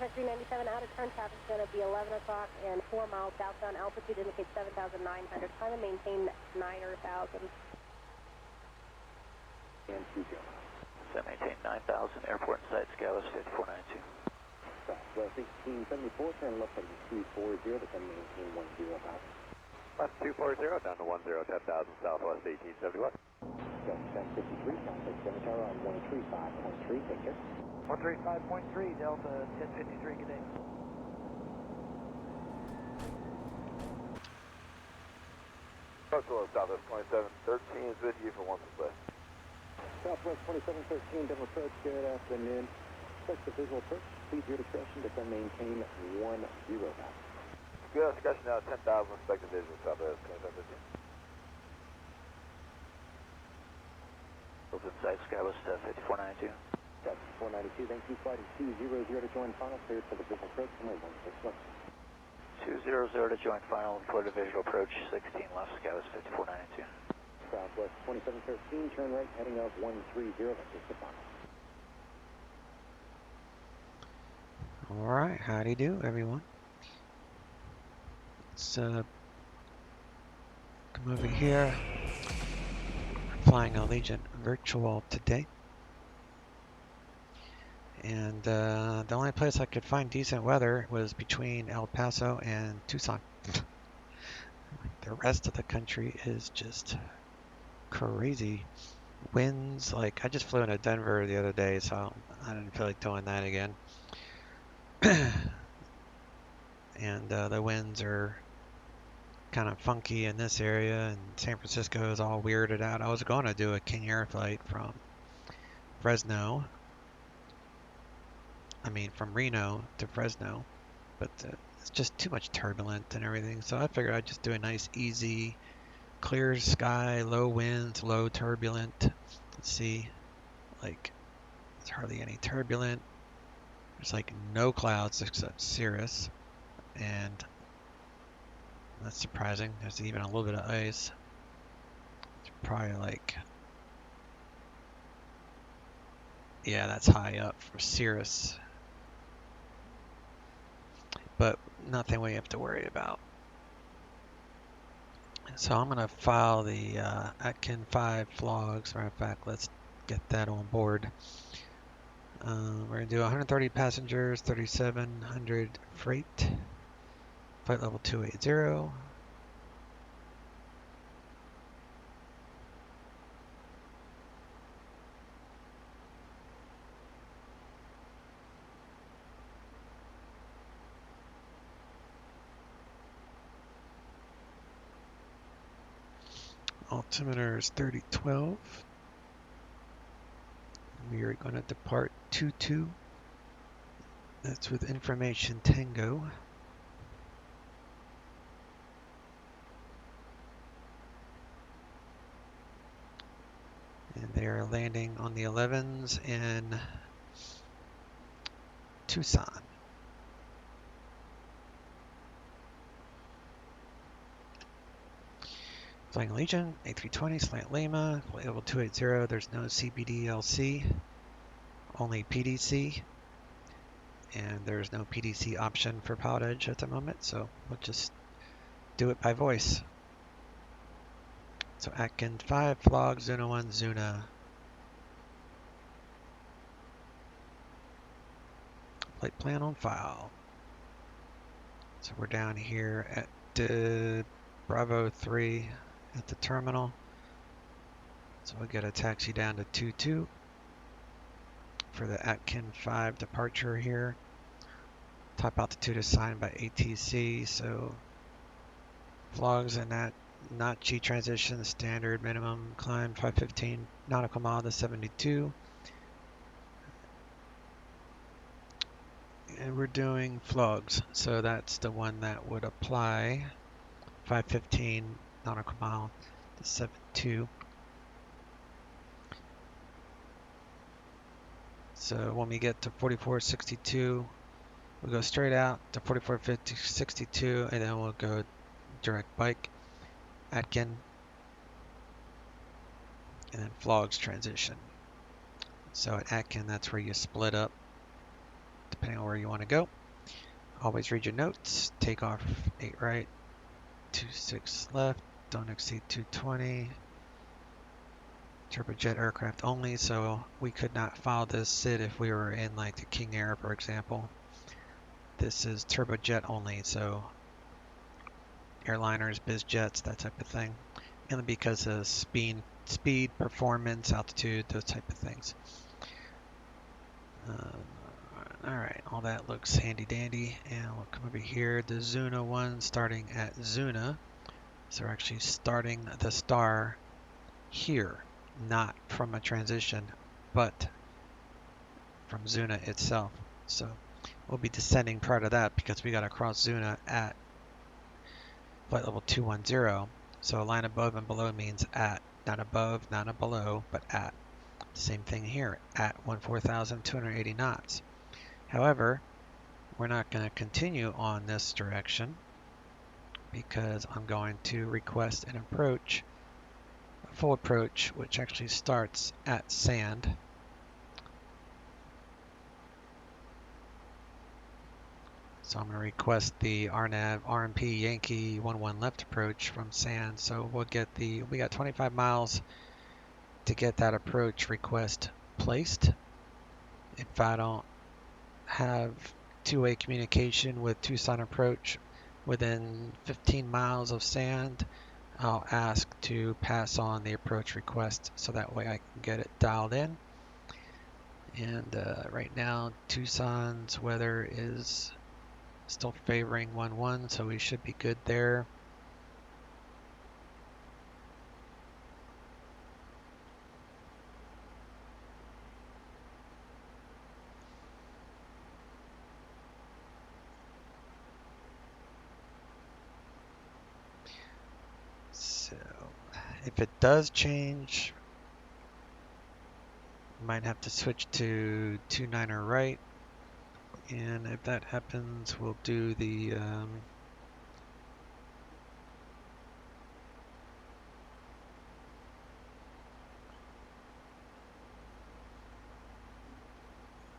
397 out of turn, traffic is going to be 11 o'clock and 4 miles southbound. Altitude indicates 7,900. Climb and maintain 9,000. And 20. So maintain 9,000, airport and site, Scalus 5492. Southwest 1874, turn left on 240, then maintain 10,000. Left 240, down to 10, 10,000, Southwest 1871. Delta 1053, contact Cemetery on 135.3, take care. 135.3, Delta 1053, good day. Paso, Southwest 2713 is with you for one display. Southwest 2713, double approach, good afternoon. Expect the visual approach, please your discretion, descend maintain 10,000. Good discussion now, 10,000, expected visual, Southwest 2713. Open site, Scalus 5492. That's 492, thank you. Flight is 200 to join final, cleared for the visual approach, runway 161. 200 to join final, for the visual approach, 16 left, Scalus 5492. Southwest 2713, turn right, heading of 130, that's just the final. Alright, howdy do everyone. Let's come over here. We're flying Allegiant Virtual today. And the only place I could find decent weather was between El Paso and Tucson. The rest of the country is just crazy. Winds, like I just flew into Denver the other day, so I didn't feel like doing that again. And the winds are kind of funky in this area, and San Francisco is all weirded out. I was going to do a King Air flight from Reno to Fresno, but it's just too much turbulent and everything, so I figured I'd just do a nice, easy, clear sky, low winds, low turbulent. Let's see, like, there's hardly any turbulent. There's like no clouds except cirrus, and that's surprising. There's even a little bit of ice. It's probably like, yeah, that's high up for cirrus, but nothing we have to worry about. So I'm gonna file the Atkin 5 flogs. Matter of fact, let's get that on board. We're gonna do 130 passengers, 3,700 freight, flight level 280. Altimeter is 3012. We are going to depart 22. That's with information Tango. And they are landing on the 11s in Tucson. Flying Allegiant, A320, Slant Lima, flight level 280. There's no CBDLC, only PDC. And there's no PDC option for Pilot Edge at the moment, so we'll just do it by voice. So Atkin 5, Flog, Zuna 1, Zuna. Flight plan on file. So we're down here at Bravo 3 at the terminal. So we'll get a taxi down to 22 for the Atkin 5 departure here. Top altitude is signed by ATC, so flogs in that not G transition, standard minimum climb 515 nautical mile to 72. And we're doing flogs, so that's the one that would apply. 515 nautical mile to 72. So when we get to 4462, we'll go straight out to 4462, and then we'll go direct bike, Atkin, and then flogs transition. So at Atkin, that's where you split up to depending on where you want to go. Always read your notes. Take off 8 right, 26 left, don't exceed 220. Turbojet aircraft only, so we could not file this SID if we were in like the King Air, for example. This is turbojet only, so airliners, biz jets, that type of thing. Mainly because of speed, performance, altitude, those type of things. Alright, all that looks handy dandy, and we'll come over here, the Zuna one, starting at Zuna. So we're actually starting the star here, not from a transition, but from Zuna itself. So we'll be descending prior to that because we got to cross Zuna at flight level 210. So a line above and below means at, not above, not below, but at. Same thing here, at 14,280 knots. However, we're not going to continue on this direction because I'm going to request an approach, a full approach, which actually starts at sand. So I'm going to request the RNAV RMP Yankee 11 left approach from sand. So we'll get we got 25 miles to get that approach request placed. If I don't have two-way communication with Tucson approach within 15 miles of sand, I'll ask to pass on the approach request so that way I can get it dialed in. And right now Tucson's weather is still favoring 1-1, so we should be good there. So if it does change, might have to switch to 29er right, and if that happens, we'll do the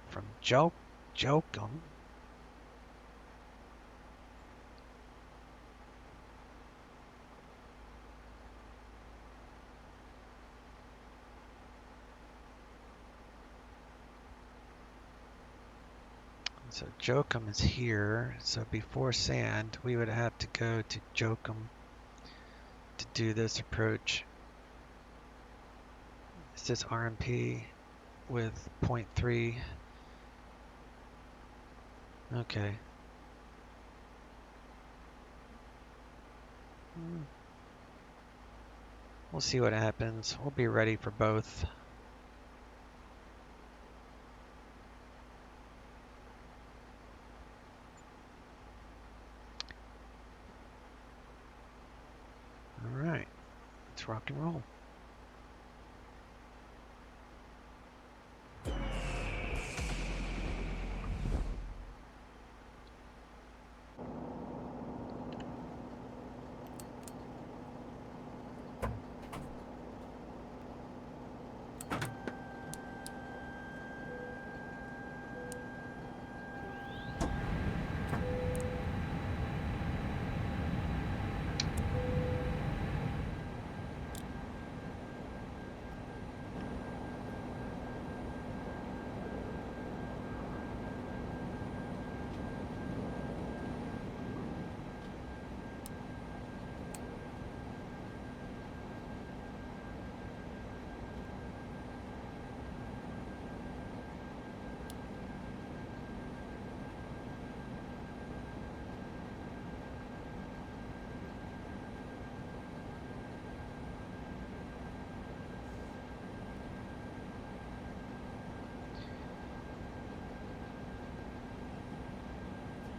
from Jokum. So Jokum is here, so before sand we would have to go to Jokum to do this approach. It's this RMP with 0.3. Okay. We'll see what happens. We'll be ready for both. Alright, let's rock and roll.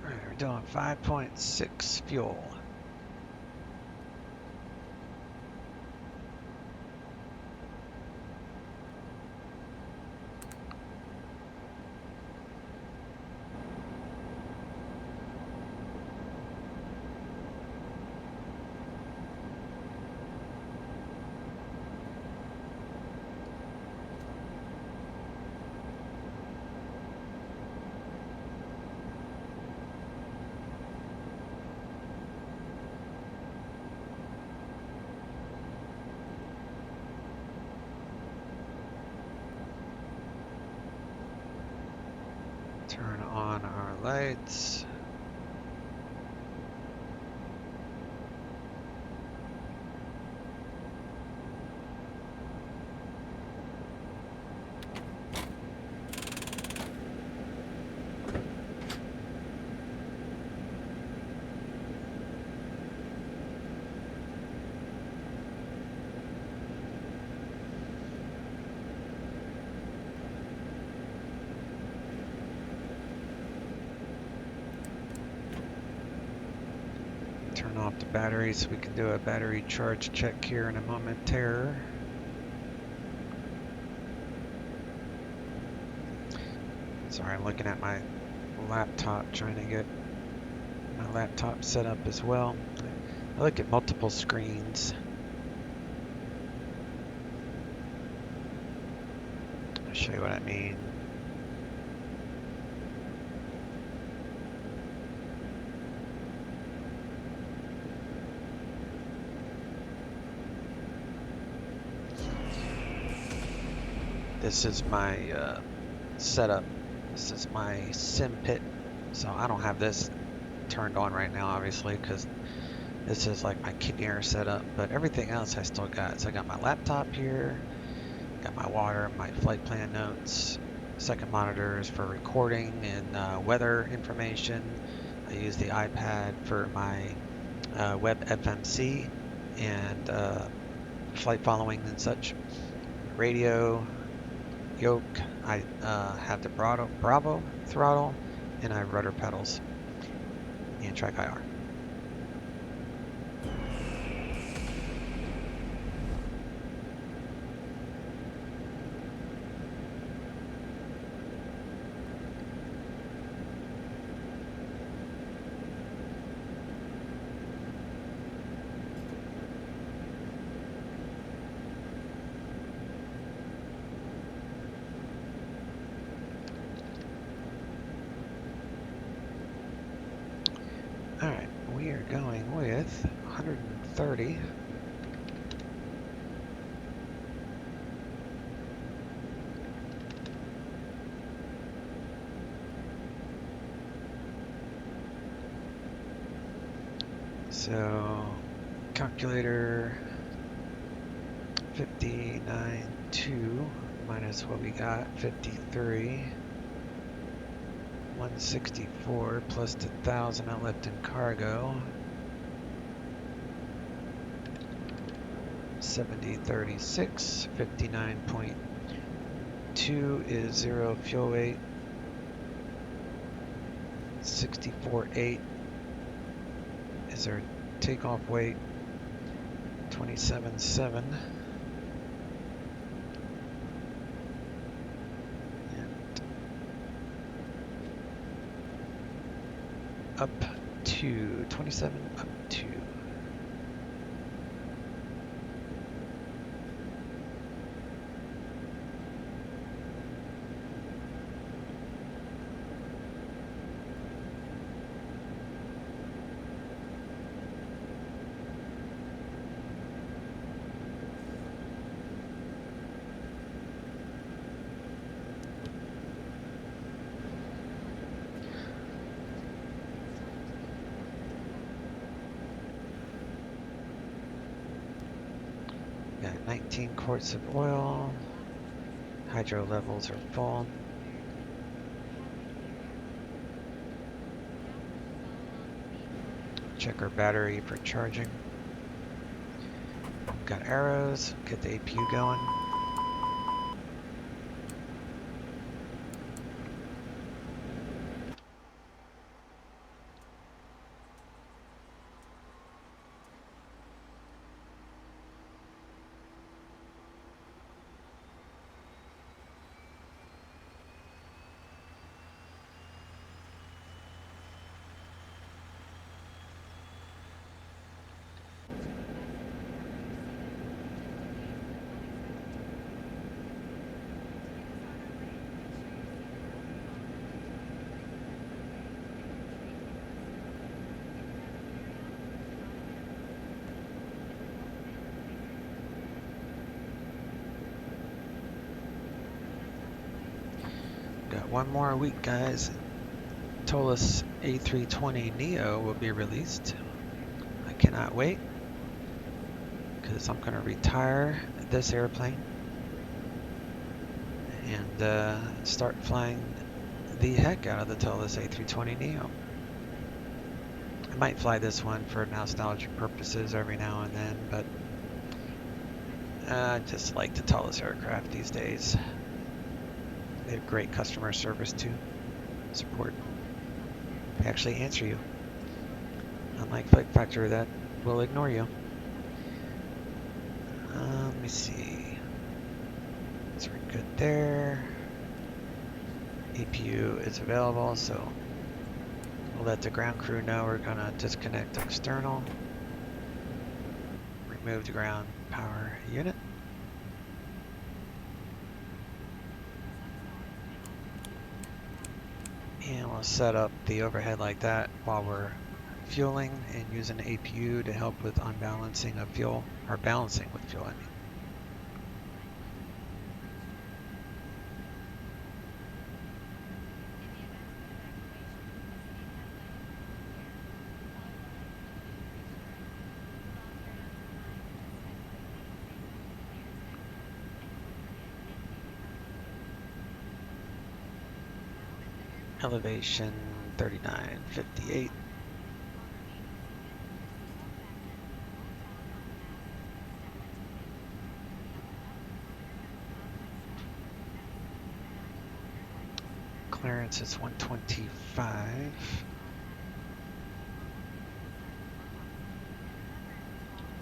We're doing 5.6 fuel. Turn on our lights. Turn off the battery so we can do a battery charge check here in a moment. Sorry, I'm looking at my laptop, trying to get my laptop set up as well. I look at multiple screens. I'll show you what I mean. This is my setup. This is my sim pit. So I don't have this turned on right now, obviously, because this is like my Kinnear setup. But everything else I still got. So I got my laptop here, got my water, my flight plan notes, second monitors for recording and weather information. I use the iPad for my web FMC and flight following and such. Radio, yoke, I have the Bravo throttle, and I have rudder pedals and track IR. Alright, we are going with 130. So, calculator 59.2 minus what we got, 53. 164 plus the 1,000 I left in cargo. 7036, 59.2 is 0 fuel weight. 64.8 is our takeoff weight. 27.7. Up to 27, up to. Got 19 quarts of oil. Hydro levels are full. Check our battery for charging. Got arrows. Get the APU going. Got one more week, guys. Told A320 Neo will be released. I cannot wait because I'm going to retire this airplane and start flying the heck out of the Told A320 Neo. I might fly this one for nostalgic purposes every now and then, but I just like the Told aircraft these days. They have great customer service too, support. They actually answer you. Unlike Flight Factor that will ignore you. Let me see. So we're good there. APU is available, so we'll let the ground crew know we're gonna disconnect external. Remove the ground power unit. And we'll set up the overhead like that while we're fueling and using the APU to help with unbalancing of fuel, or balancing with fuel, I mean. Elevation 3958. Clearance is 125.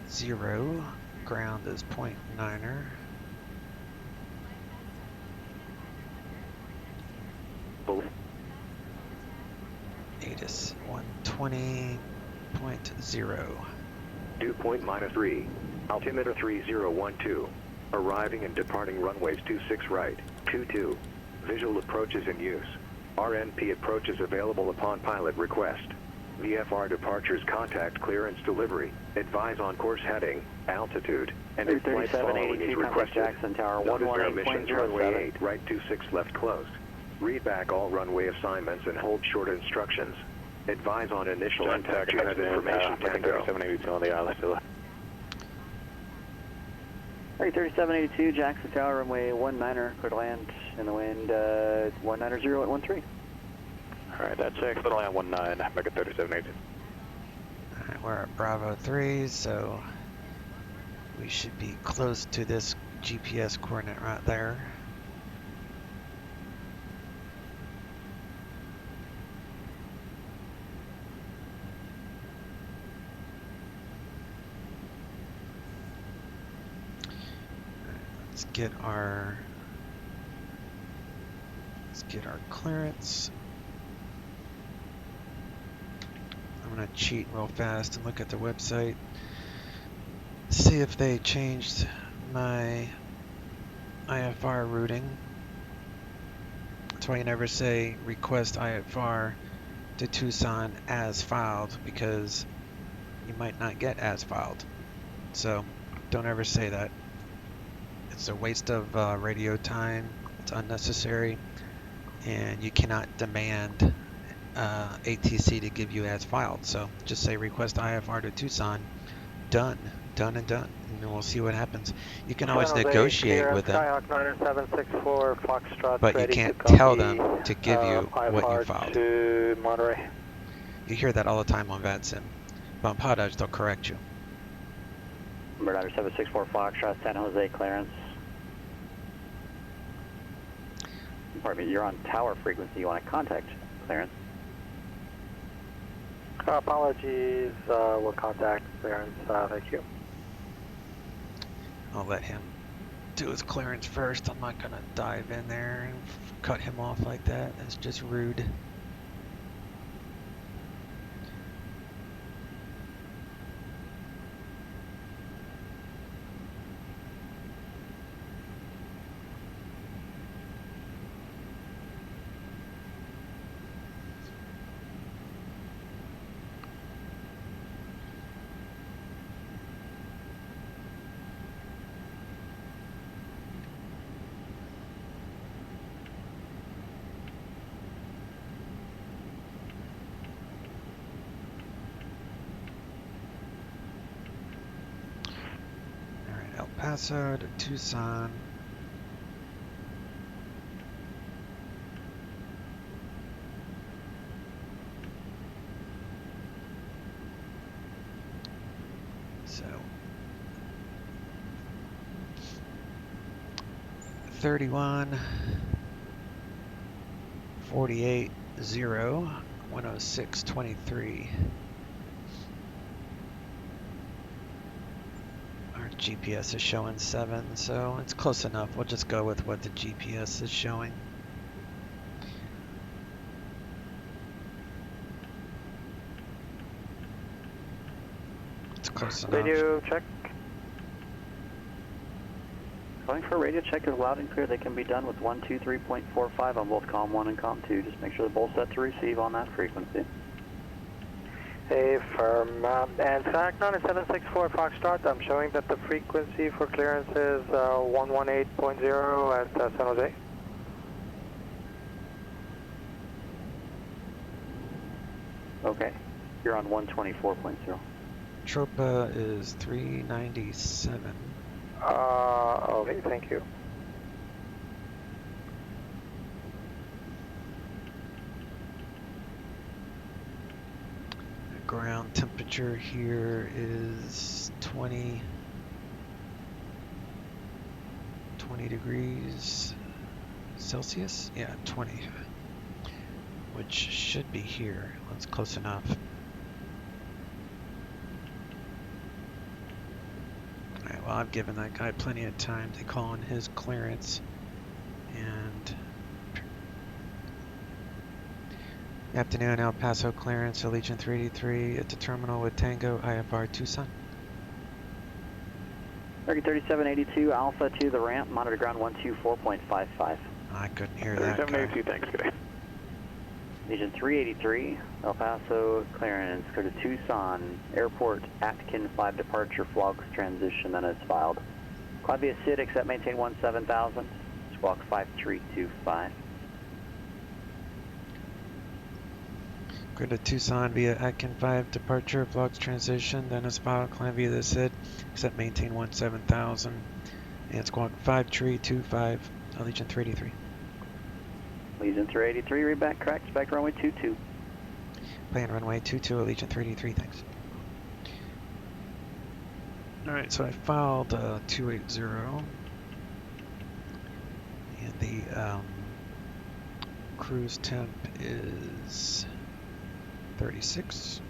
Zero. Ground is 0.9er. ATIS 120.0. Dew point -3. Altimeter 3012. Arriving and departing runways 26 right, 22. Visual approaches in use. RNP approaches available upon pilot request. VFR departures contact clearance delivery. Advise on course heading, altitude, and if flight following is requested. Jackson Tower, Notice our emissions runway 8, right 26 left closed. Read back all runway assignments and hold short instructions. Advise on initial impact. You have information, Tango. 3782 on the island. 3782, Jackson Tower, runway 19er, clear to land in the wind 190 at 13. Alright, that's clear to land 19, back at 3782. Alright, we're at Bravo 3, so we should be close to this GPS coordinate right there. Let's get our clearance. I'm gonna cheat real fast and look at the website. See if they changed my IFR routing. That's why you never say request IFR to Tucson as filed, because you might not get as filed. So don't ever say that. It's a waste of radio time. It's unnecessary, and you cannot demand ATC to give you as filed. So just say request IFR to Tucson. Done and done, and then we'll see what happens. You can always negotiate with them, but you can't tell them to give you what you filed. To Monterey. You hear that all the time on VATSIM. But on Potage, they'll correct you. Number 764 Foxtrot, San Jose clearance. Pardon me, you're on tower frequency, you want to contact clearance. Apologies, we'll contact clearance, thank you. I'll let him do his clearance first. I'm not going to dive in there and cut him off like that. That's just rude. Paso to Tucson. So 31 48 0 106 23. Our GPS is showing 7, so it's close enough. We'll just go with what the GPS is showing. It's close enough. Radio check. Calling for a radio check is loud and clear. They can be done with 123.45 on both COM 1 and COM 2. Just make sure they're both set to receive on that frequency. Hey, firm. And SAC 9764 Foxtrot, I'm showing that the frequency for clearance is 118.0 at San Jose. Okay. You're on 124.0. Tropa is 397. Okay, thank you. Ground temperature here is 20 degrees Celsius. Yeah, 20, which should be here. That's close enough. Alright, well, I've given that guy plenty of time to call in his clearance. And afternoon, El Paso clearance, Allegiant 383 at the terminal with Tango, IFR Tucson. Target 3782, Alpha to the ramp, monitor ground 124.55. I couldn't hear that guy. 3782, thanks, good day. Allegiant 383, El Paso clearance, go to Tucson Airport, Atkin 5 departure, flogs transition, then it's filed. Quad via SID, accept maintain 17000, squawk 5325. Go to Tucson via Atkin 5 departure, vlogs transition, then a spot, climb via the SID, except maintain 17,000, and squawk 5325, Allegiant 383. Allegiant 383, read back, correct, expect runway 22. Plan runway 22, Allegiant 383, thanks. Alright, so I filed 280, and the cruise temp is 36.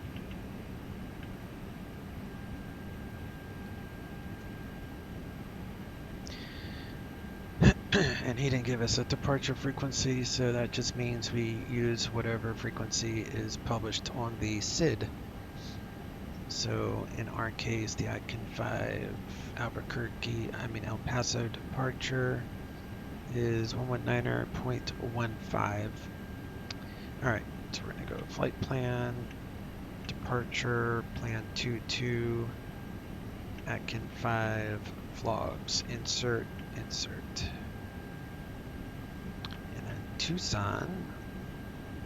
And he didn't give us a departure frequency, so that just means we use whatever frequency is published on the SID. So in our case, the Atkin 5 El Paso departure is 119.15. Alright, so we're going to go flight plan, departure, plan 22, Atkin 5, vlogs, insert. And then Tucson,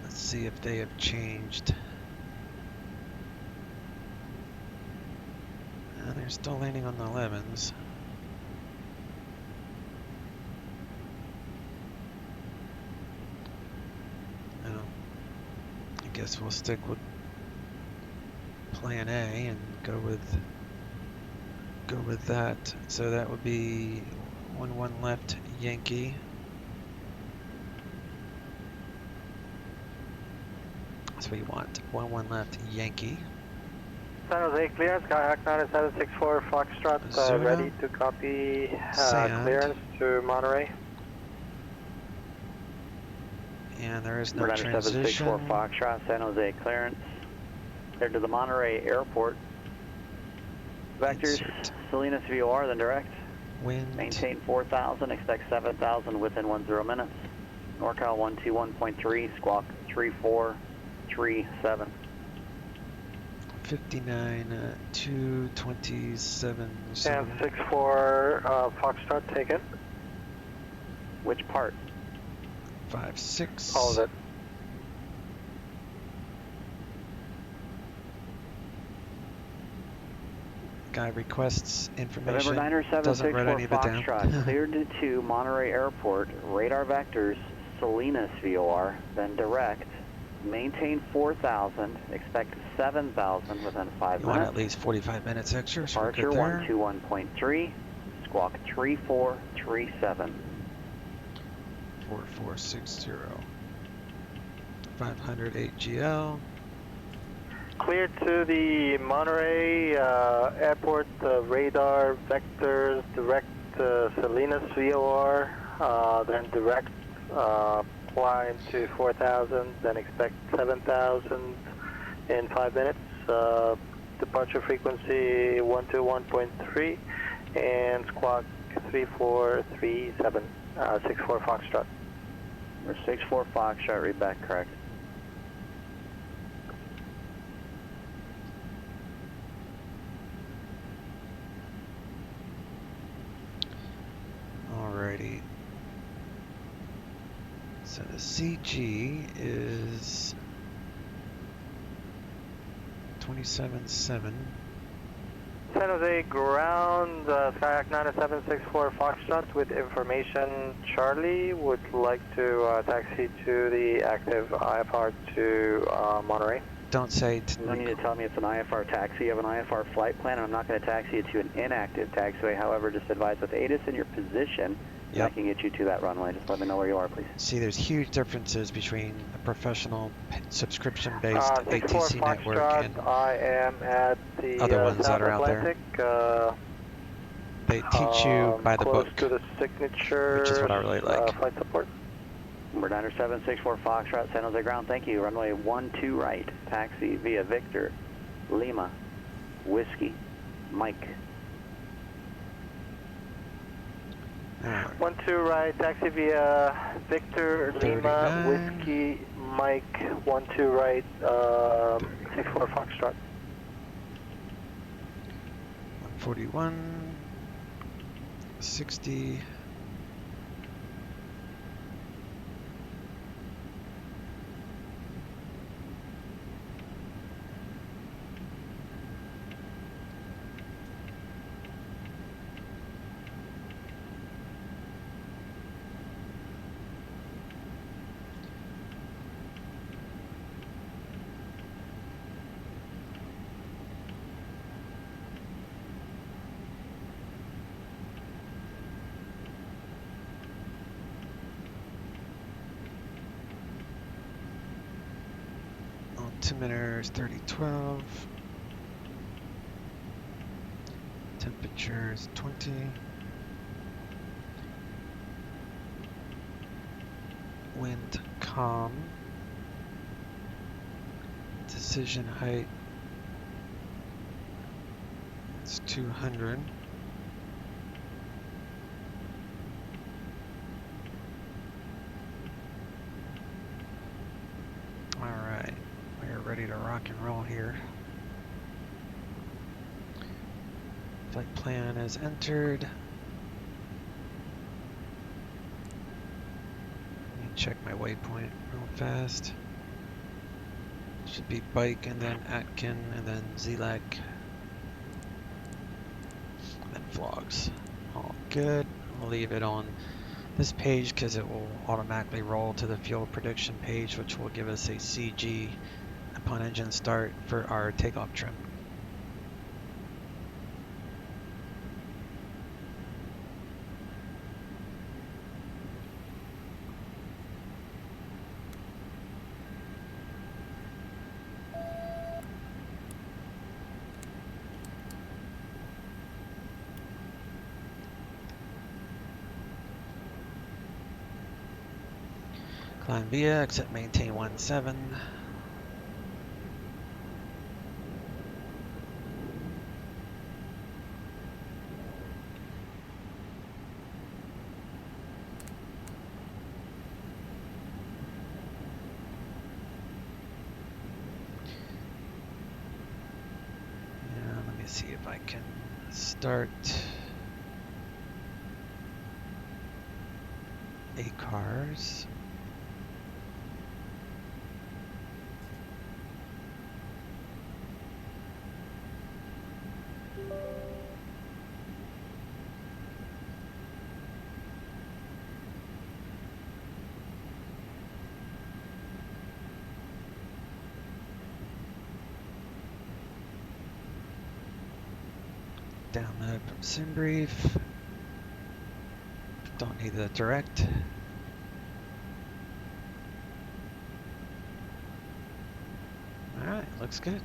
let's see if they have changed. They're still landing on the 11s. I guess we'll stick with plan A and go with that. So that would be 1 left Yankee. That's what you want. 1 left Yankee. San Jose clearance, kayak 9764 Foxtrot, ready to copy clearance to Monterey. And there is no transition. 9764 Foxtrot, San Jose clearance. Cleared to the Monterey Airport. Vectors, Salinas VOR, then direct. Wind. Maintain 4,000, expect 7,000 within 10 minutes. NorCal 121.3, squawk 3437. 59, 227. And 64 Foxtrot taken. Which part? 56. All of it. Guy requests November information, Niner doesn't write 764 any of it down. Foxtrot, cleared to Monterey Airport, radar vectors, Salinas VOR, then direct, maintain 4,000, expect 7,000 within 5 You want minutes. at least 45 minutes extra, so we're Departure good there. 121.3, squawk 3437. 4460. 508 GL. Clear to the Monterey Airport radar vectors, direct Salinas VOR, then direct climb to 4,000, then expect 7,000 in 5 minutes. Departure frequency 121.3 and squawk 3437, 64 Foxtrot. We're 64 Foxtrot, read back correct. Alrighty. So the CG is 27.7. San Jose ground, Skyhawk 9764 Foxtrot with information. Charlie would like to taxi to the active IFR to Monterey. Don't say. You don't need to tell me it's an IFR taxi. You have an IFR flight plan, and I'm not going to taxi you to an inactive taxiway. However, just advise with ATIS in your position, I can get you to that runway. Just let me know where you are, please. See, there's huge differences between a professional subscription-based ATC network and I am at the other ones South that are Atlantic, out there. They teach you by the close book, to the signature, which is what I really like. flight support. Number 9764 Foxtrot, San Jose ground, thank you. Runway 12 right, taxi via Victor, Lima, Whiskey, Mike. 12 right, taxi via Victor, Lima, 39. Whiskey, Mike, 12 right, 64 Foxtrot. 141, 60. Altimeter is 3012. Temperature is 20. Wind calm. Decision height is 200. Alright, we're ready to rock and roll here. Flight plan is entered. Let me check my waypoint real fast. Should be Bike and then Atkin and then ZLAC. And then Vlogs. All good. We'll leave it on this page because it will automatically roll to the fuel prediction page, which will give us a CG upon engine start for our takeoff trim. Climb via, exit maintain 17. Yeah, let me see if I can start ACARS. Download from SimBrief. Don't need the direct. Alright, looks good.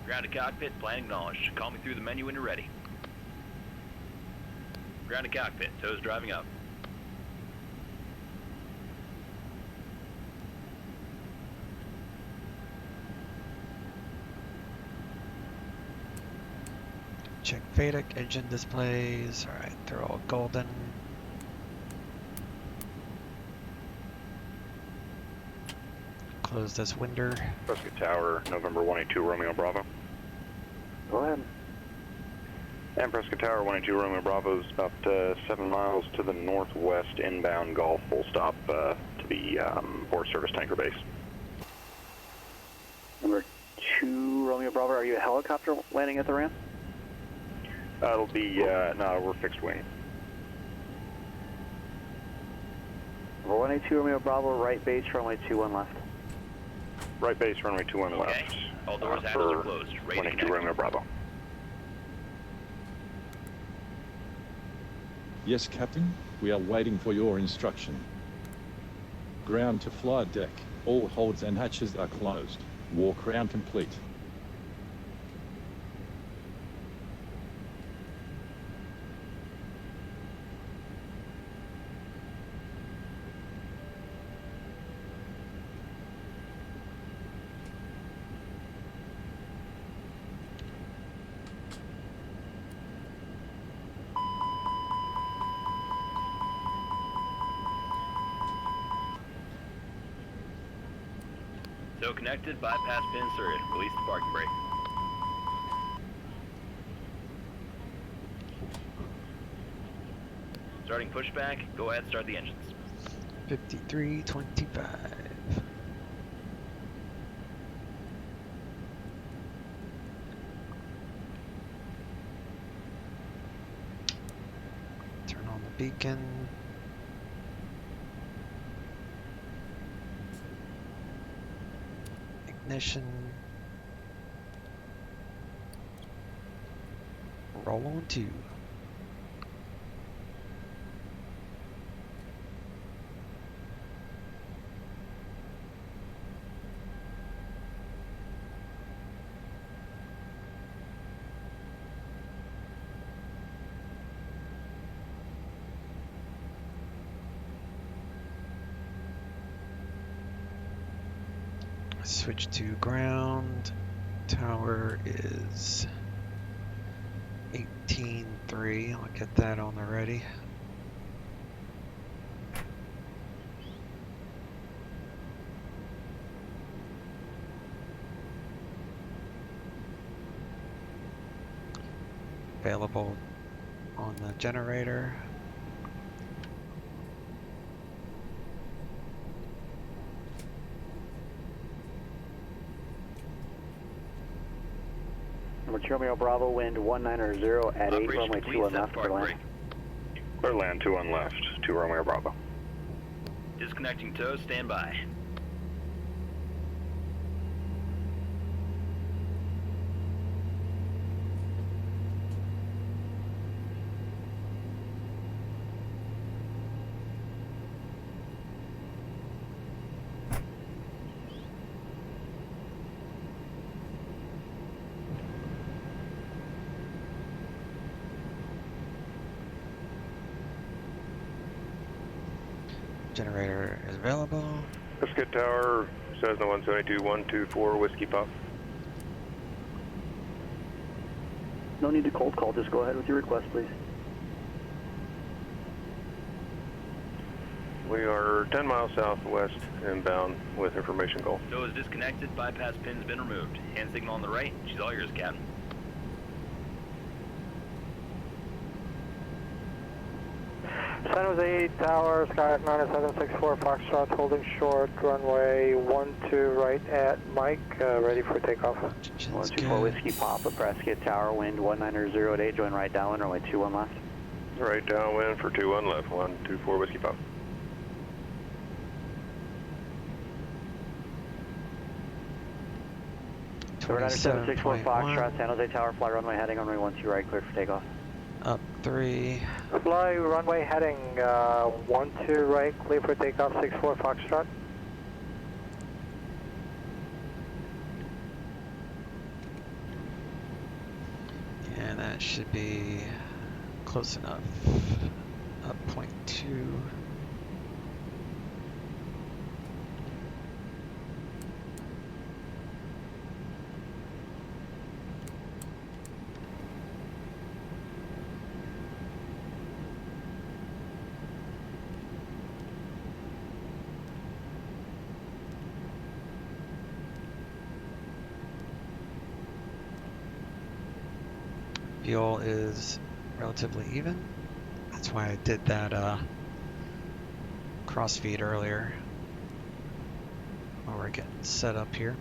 Grounded cockpit, plan acknowledged. Call me through the menu when you're ready. Grounded cockpit, toes driving up. Check FADEC engine displays. Alright, they're all golden. Close this window. Prescott Tower, November 182 Romeo Bravo. Go ahead. And Prescott Tower, 182 Romeo Bravo is about 7 miles to the northwest, inbound Gulf, full stop to the Forest Service tanker base. Number 2 Romeo Bravo, are you a helicopter landing at the ramp? It'll be, no, we're fixed wing. Number 182 Romeo Bravo, right base, runway 21 left. Right base, runway 21 left. Okay. All doors hatches are closed. Ready to 182 connect. Romeo Bravo. Yes, Captain. We are waiting for your instruction. Ground to flight deck. All holds and hatches are closed. Walk round complete. So connected, bypass pin inserted. Release the parking brake. Starting pushback, go ahead and start the engines. 5325. Turn on the beacon. Ignition. Roll on 2. Switch to ground. Tower is 18.3. I'll get that on the ready. Available on the generator. Number 2 Romeo Bravo, wind 190 at 8, Operation runway complete, 21 set left, for clear parking land. brake. Clear land 21 left, 2 Romeo Bravo. Disconnecting tow, stand by. Generator is available. Biscuit Tower, Cessna 172, 124, Whiskey Pop. No need to cold call, just go ahead with your request, please. We are 10 miles southwest inbound with information goal. Tow is disconnected, bypass pin's been removed. Hand signal on the right, she's all yours, Captain. San Jose Tower, Skyhawk 9764 Foxtrot, holding short, runway 12 right at Mike, ready for takeoff. 124 Whiskey Papa, Prescott Tower, wind 190 at 8, join right downwind, runway 21 left. Right downwind for 21 left, 124 Whiskey Pop. Number 9764 Foxtrot, San Jose Tower, fly runway heading, runway 12 right, cleared for takeoff. Up 3. Fly runway heading 12 right, clear for takeoff, 64 Foxtrot. And that should be close enough. Up 0.2. Fuel is relatively even. That's why I did that cross feed earlier while we're getting set up here.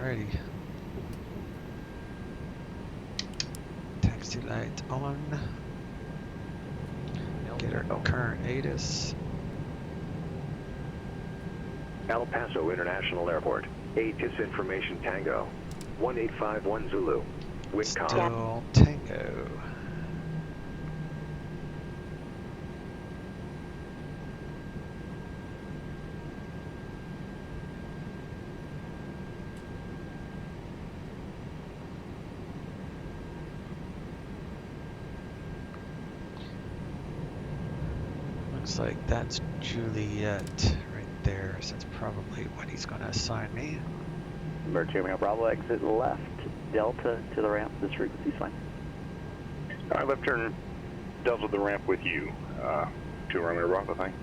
Alrighty. Taxi light on. Get our current ATIS. El Paso International Airport. ATIS Information Tango. 1851 Zulu. Wind calm. Still Tango. Looks like that's Juliet right there, so that's probably what he's going to assign me. Number 2 Romeo Bravo, exit left, Delta to the ramp, this frequency's fine. All right, left turn Delta the ramp with you. 2 Romeo Bravo, thank you.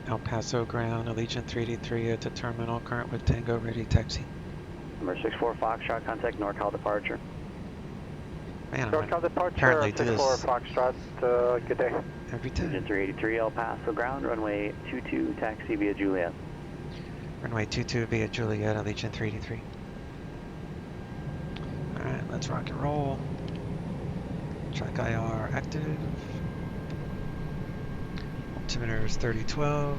El Paso ground, Allegiant 383 at the terminal, current with Tango, ready taxi. Number 64 Foxtrot, contact NorCal departure. Man, NorCal departure, apparently do 64 this Foxtrot, good day. every time. Engine 383 El Paso ground, runway 22, taxi via Juliet. Runway 22 via Juliet, Allegiant 383. Alright, let's rock and roll. Track IR active. Altimeter is 3012.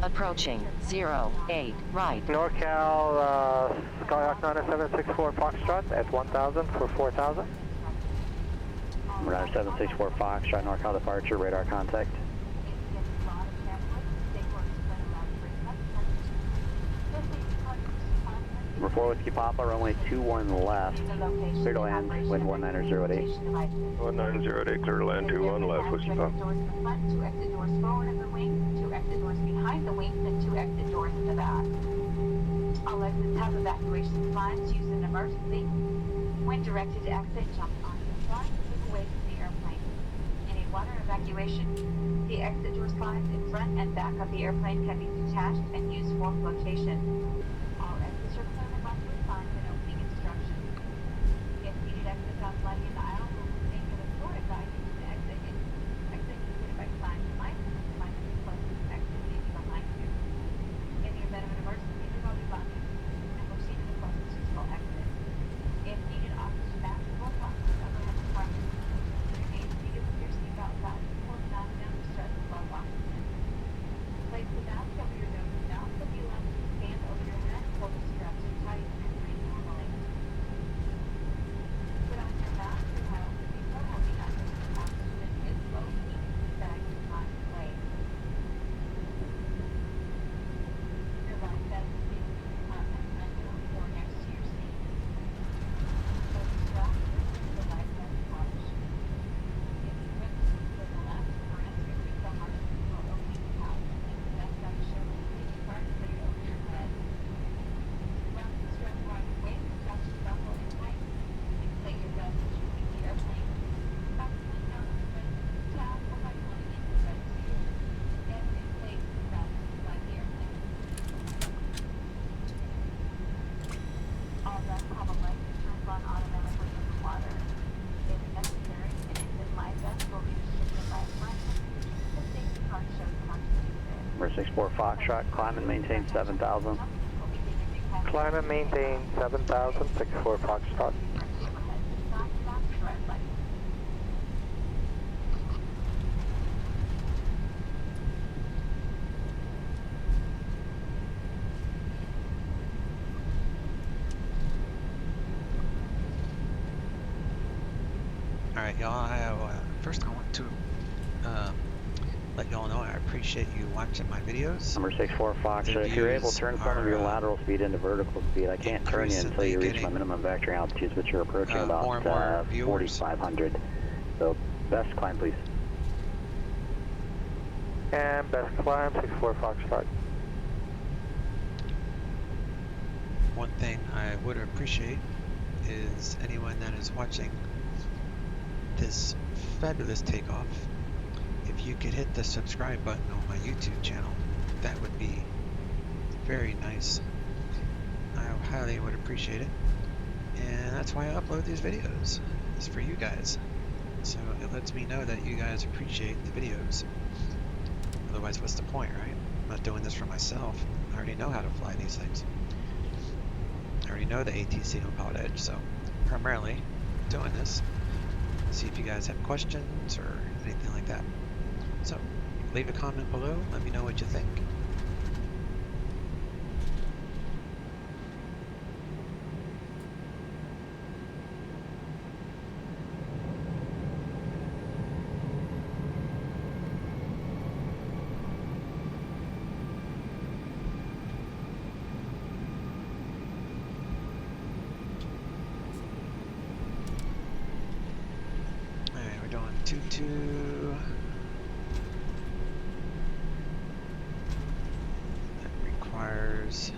Approaching 08 right. NorCal, Skyhawk 9764 Foxtrot at 1000 for 4000. Number 9764 Foxtrot, NorCal departure, radar contact. 4 Whiskey Papa, runway 21 left. Clear to land, wind 1908. 1908, clear to land, 21 left, Whiskey Papa. Doors in the front, 2 exit doors forward of the wing, 2 exit doors behind the wing, and 2 exit doors in the back. All exits have evacuation signs used in emergency. When directed to exit, jump onto the front, move away from the airplane. In a water evacuation, the exit door slides in front and back of the airplane can be detached and used for flotation. All exits are clear above with signs and opening instructions. If needed exits outside in the aisle, will take an authority guide to the exit. Exit indicated by signs and lights, signs the closest exit leading behind you. In the event of an emergency, do not be bumping and proceed to the closest suitable exit. If needed, oxygen mask or boxes overhead department. Remain seated with your seatbelt fastened, pull the mask down to stress the low oxygen. Place the mask over your nose and mouth, but be allowed to expand over your head, pull the straps too tight, and breathe normally. Put on your mask and while before holding on to the oxygen is low heat, bag is not inflated. Your life vest is in the compartment under or next to your seat. Close the strap to the life vest pouch. If you grip with the left or enter with the heart or opening the pouch and the vest on your shoulder, take your part put it over your head. Wrap the strap around your waist, attach the buckle and tight. Inflate your vest as you leave the airplane. Fasten down with the red tab or by pulling in the red tube. Then inflate the vest inside the airplane. All vests have a light that turns on automatically in the water. If necessary, an infant life vest will be restricted by a front. The safety card shows how to use it. Number 64 Foxtrot, climb and maintain 7,000. Climb and maintain 7,000, 64 Foxtrot. Alright, y'all, first I want to let y'all know I appreciate you watching my videos. Number 64 Foxtrot, if you're able, turn some of your lateral speed into vertical speed. I can't turn you until you reach my minimum vector altitudes, which you're approaching about 4,500. So, best climb, please. And best climb, 64 Foxtrot. One thing I would appreciate is anyone that is watching this fabulous takeoff, if you could hit the subscribe button on my YouTube channel, that would be very nice. I highly would appreciate it, and that's why I upload these videos. It's for you guys, so it lets me know that you guys appreciate the videos. Otherwise, what's the point, right? I'm not doing this for myself. I already know how to fly these things. I already know the ATC on Pilot Edge, so primarily doing this. See if you guys have questions or anything like that. So, leave a comment below, let me know what you think. Alright, we're doing 2-2. Requires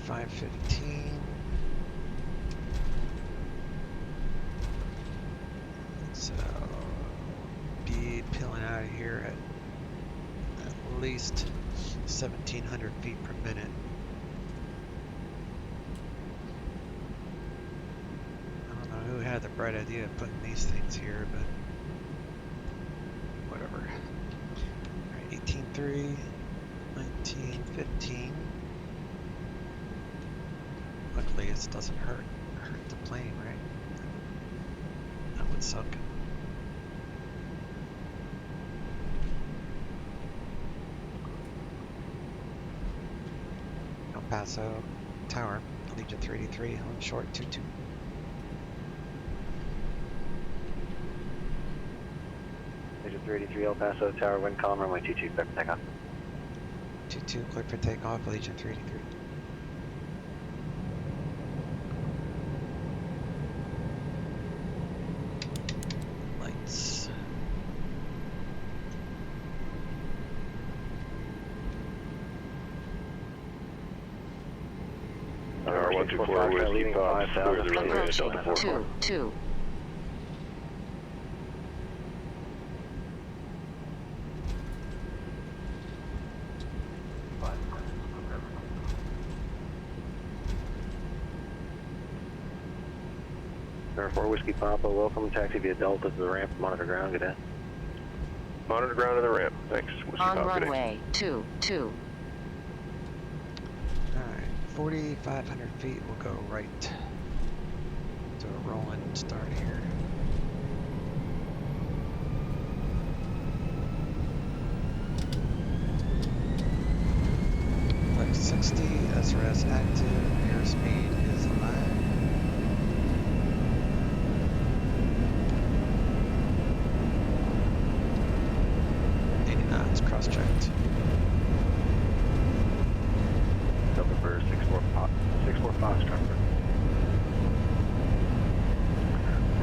515. So be peeling out of here at least 1,700 feet per minute. Who had the bright idea of putting these things here, but whatever. Alright, 18.3, 19.15. Luckily it doesn't hurt the plane, right? That would suck. El Paso Tower, Allegiant 383, on short 22. Agent Agent 383 El Paso Tower, wind calm, runway 22, clear for takeoff. 22, clear for takeoff, Allegiant 383. Lights. Tower 124 Whiskey Fox, clear the runway at Delta Approaching 44. 22. Tower 4 Whiskey Papa, welcome. Taxi via Delta to the ramp, monitor ground, good day. Monitor ground to the ramp. Thanks. Whiskey On Papa, good day. runway 22. Alright, 4,500 feet, we'll go right. Do a rolling start here. Flight 60, SRS active, airspeed is alive. 80 knots, cross-checked. Delta for 64 Foxtrot.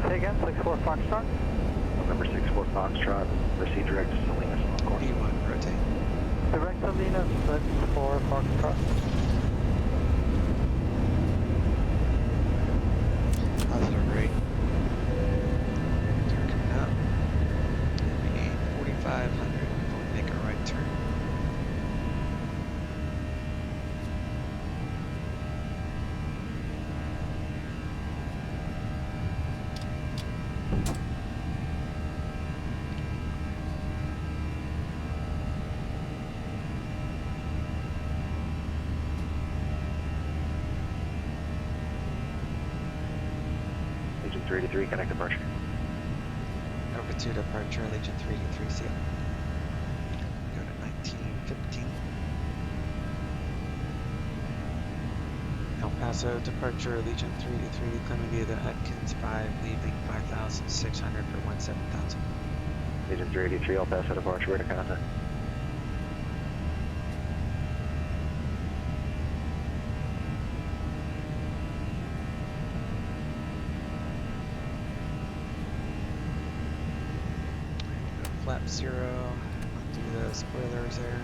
Say again, 64 Foxtrot? Number 64 Foxtrot, proceed direct to Salinas on course. E1, rotate. Direct Salinas, 64 Foxtrot. Positive rate. Turn coming up. We gain 4,500 before we make a right turn. Agent 383, connect departure. Over to departure, Allegiant 383 seal. Go to 1915. El Paso departure, Allegiant 383, coming via the Atkins 5, leaving 5,600 for 17,000. Agent 383, El Paso departure, where to contact? Flap 0, do the spoilers there.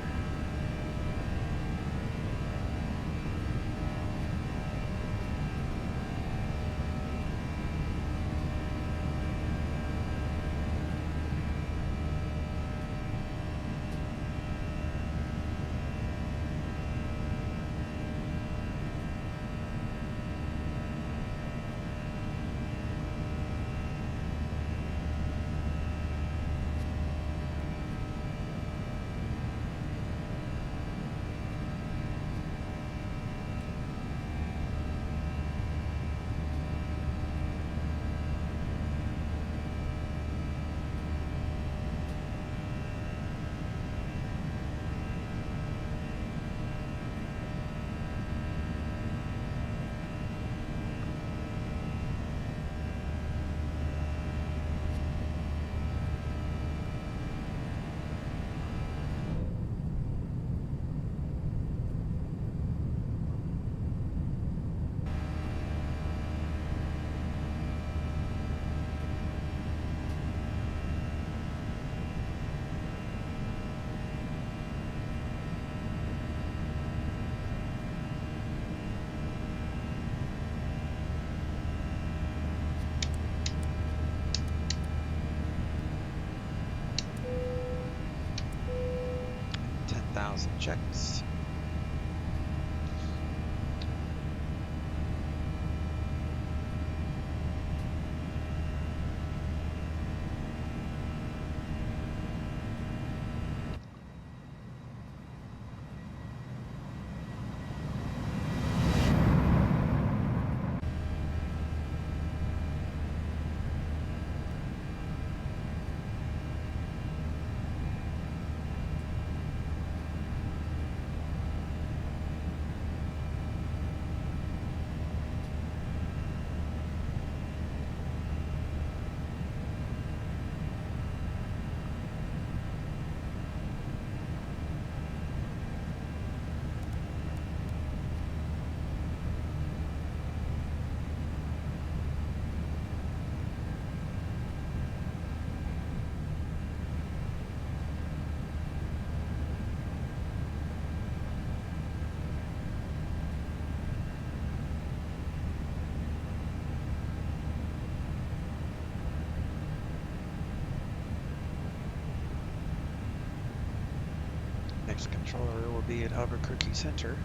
Checks. Next controller will be at Albuquerque Center.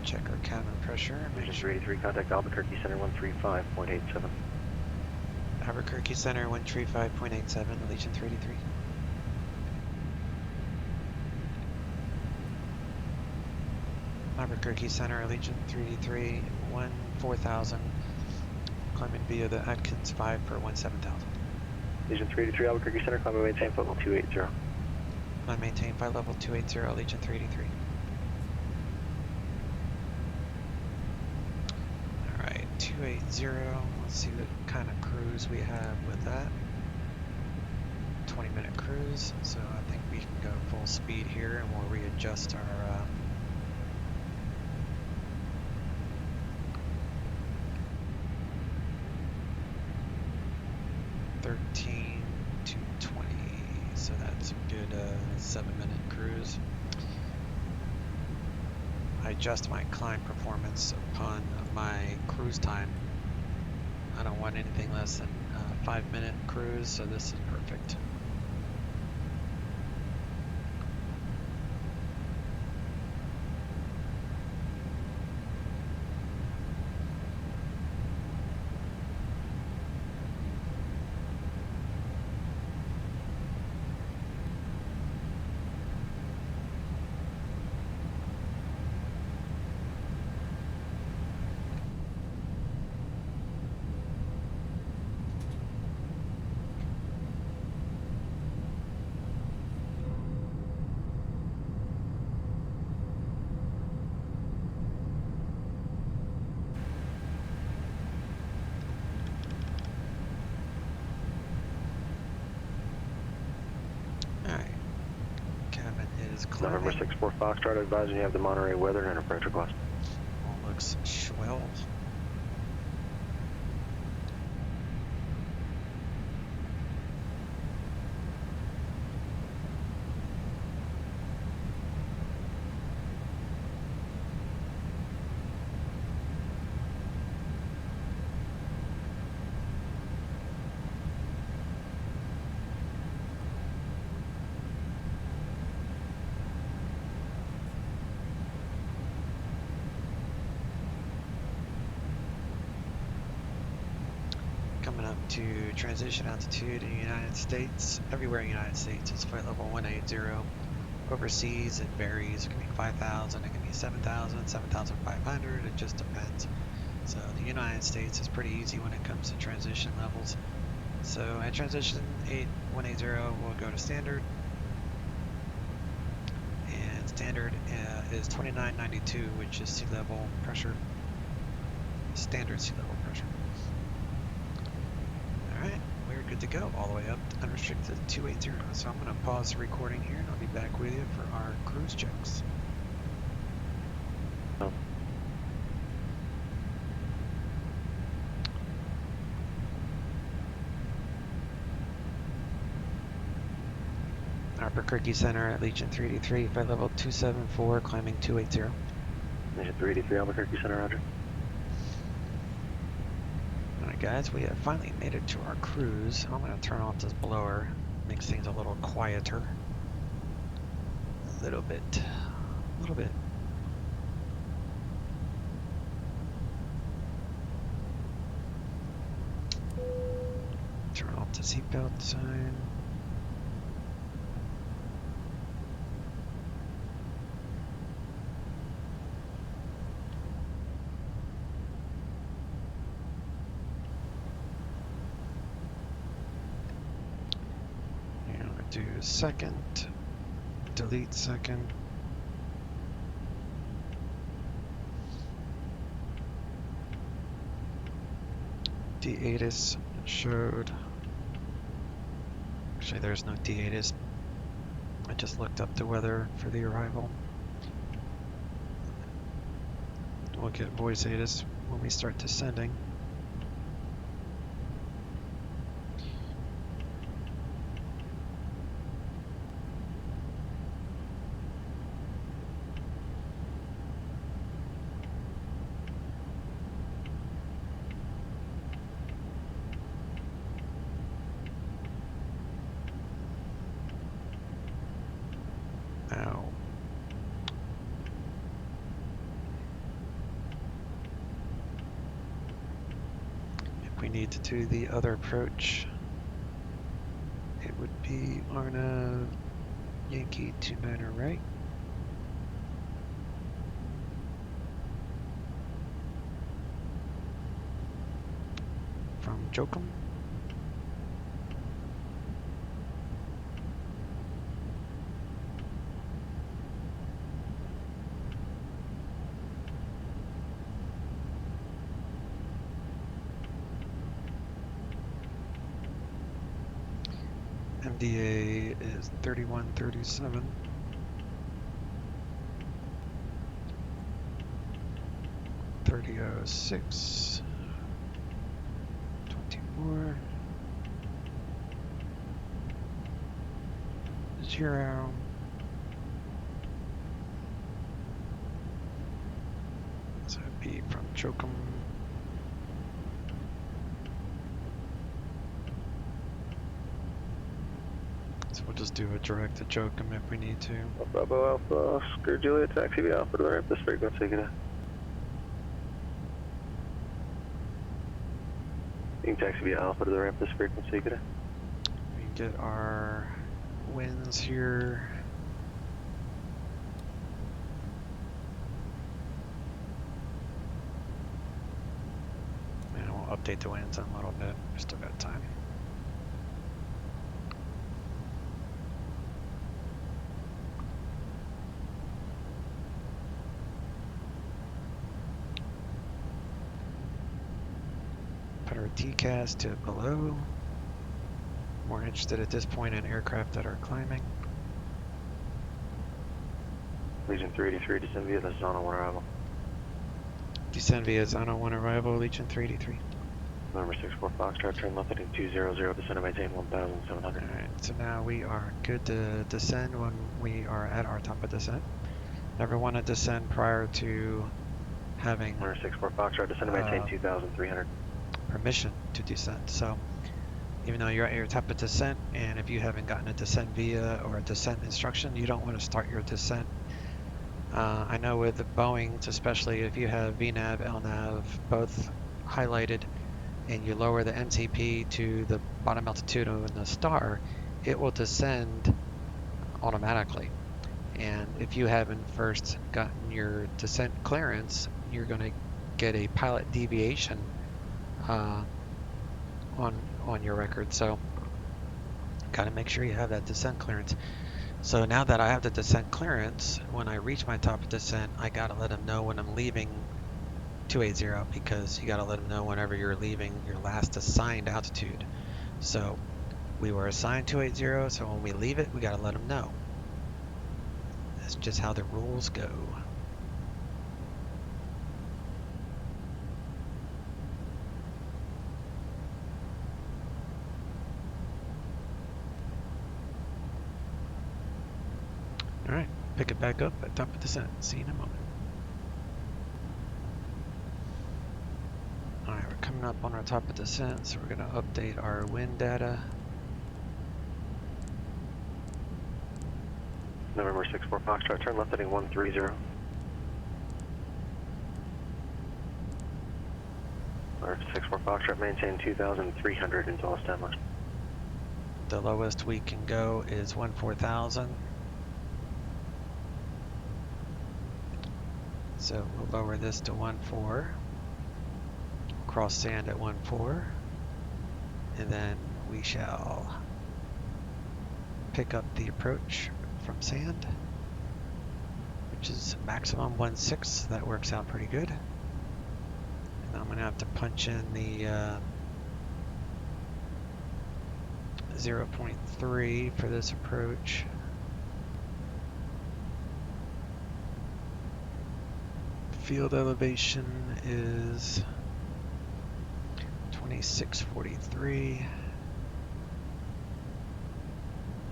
Check our cabin pressure. Make sure. 383, contact Albuquerque Center 135.87. Albuquerque Center 135.87, Allegiant 383. Albuquerque Center, Allegiant 383, 4000, climbing via the Atkins 5 per 17,000. Allegiant 383, Albuquerque Center, climb and maintain flight level 280. Climb maintain flight level 280, Allegiant 383. Alright, 280, let's see what kind of cruise we have with that. 20-minute cruise, so I think we can go full speed here and we'll readjust our 13 to 20, so that's a good 7-minute cruise. I adjust my climb performance upon my cruise time. I don't want anything less than a 5-minute cruise, so this is perfect. November 64 Foxtrot, advising you have the Monterey weather and approach request. All looks swell. Coming up to transition altitude in the United States. Everywhere in the United States it's flight level 180. Overseas it varies. It can be 5,000, it can be 7,000, 7,500. It just depends. So the United States is pretty easy when it comes to transition levels. So at transition 180 we'll go to standard. And standard is 2992, which is sea level pressure. Standard sea level pressure. Alright, we're good to go all the way up to unrestricted 280. So I'm going to pause the recording here and I'll be back with you for our cruise checks. Oh. Albuquerque Center, Allegiant 383, flight level 274, climbing 280. Allegiant 383, Albuquerque Center, roger. Alright guys, we have finally made it to our cruise. I'm going to turn off this blower. Makes things a little quieter. A little bit. Turn off the seatbelt sign. Do second, delete second. D-ATIS showed. Actually, there's no D-ATIS. I just looked up the weather for the arrival. We'll get voice ATIS when we start descending. we need to do the other approach, it would be Arna Yankee 29er right. From Jokum. MDA is 3137. .3006. 24. 0. So it'd be from Chokum. So we'll just do a direct to Jokum if we need to. Bravo Alpha, Oscar Juliet, taxi via Alpha to the ramp, this frequency, good. You can taxi via Alpha to the ramp, this frequency, good. We can get our winds here. And we'll update the winds in a little bit, we still got time. Put our TCAS to below. More interested at this point in aircraft that are climbing. Legion 383, descend via the Zona 1 arrival. Descend via Zona 1 arrival, Legion 383. Number 64 Foxtrot, turn left heading 200, descend and maintain 1,700. Alright, so now we are good to descend when we are at our top of descent. Never want to descend prior to having Number 64 Foxtrot, descend and maintain 2,300. Permission to descend. So even though you're at your top of descent, and if you haven't gotten a descent via or a descent instruction, you don't want to start your descent. I know with the Boeings, especially if you have VNAV, LNAV both highlighted, and you lower the MCP to the bottom altitude in the star, it will descend automatically. And if you haven't first gotten your descent clearance, you're going to get a pilot deviation on your record. So got to make sure you have that descent clearance. So now that I have the descent clearance, when I reach my top of descent, I got to let them know when I'm leaving 280, because you got to let them know whenever you're leaving your last assigned altitude. So we were assigned 280, so when we leave it, we got to let them know. That's just how the rules go. Alright, pick it back up at top of descent. See you in a moment. Alright, we're coming up on our top of descent, so we're going to update our wind data. November 64 Foxtrot, turn left heading 130. Or 64 Foxtrot, maintain 2,300 until established. The lowest we can go is 14,000. So we'll lower this to 14. Cross sand at 14. And then we shall pick up the approach from sand, which is maximum 16. That works out pretty good. And I'm going to have to punch in the 0.3 for this approach. Field elevation is 2643.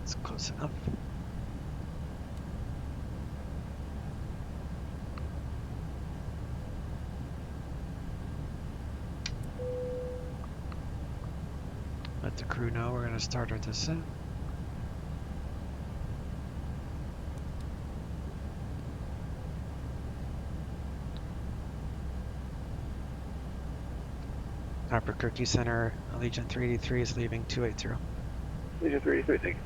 It's close enough. Let the crew know we're going to start our descent. Albuquerque Center, Allegiant 383 is leaving 280. Legion 383, thank you.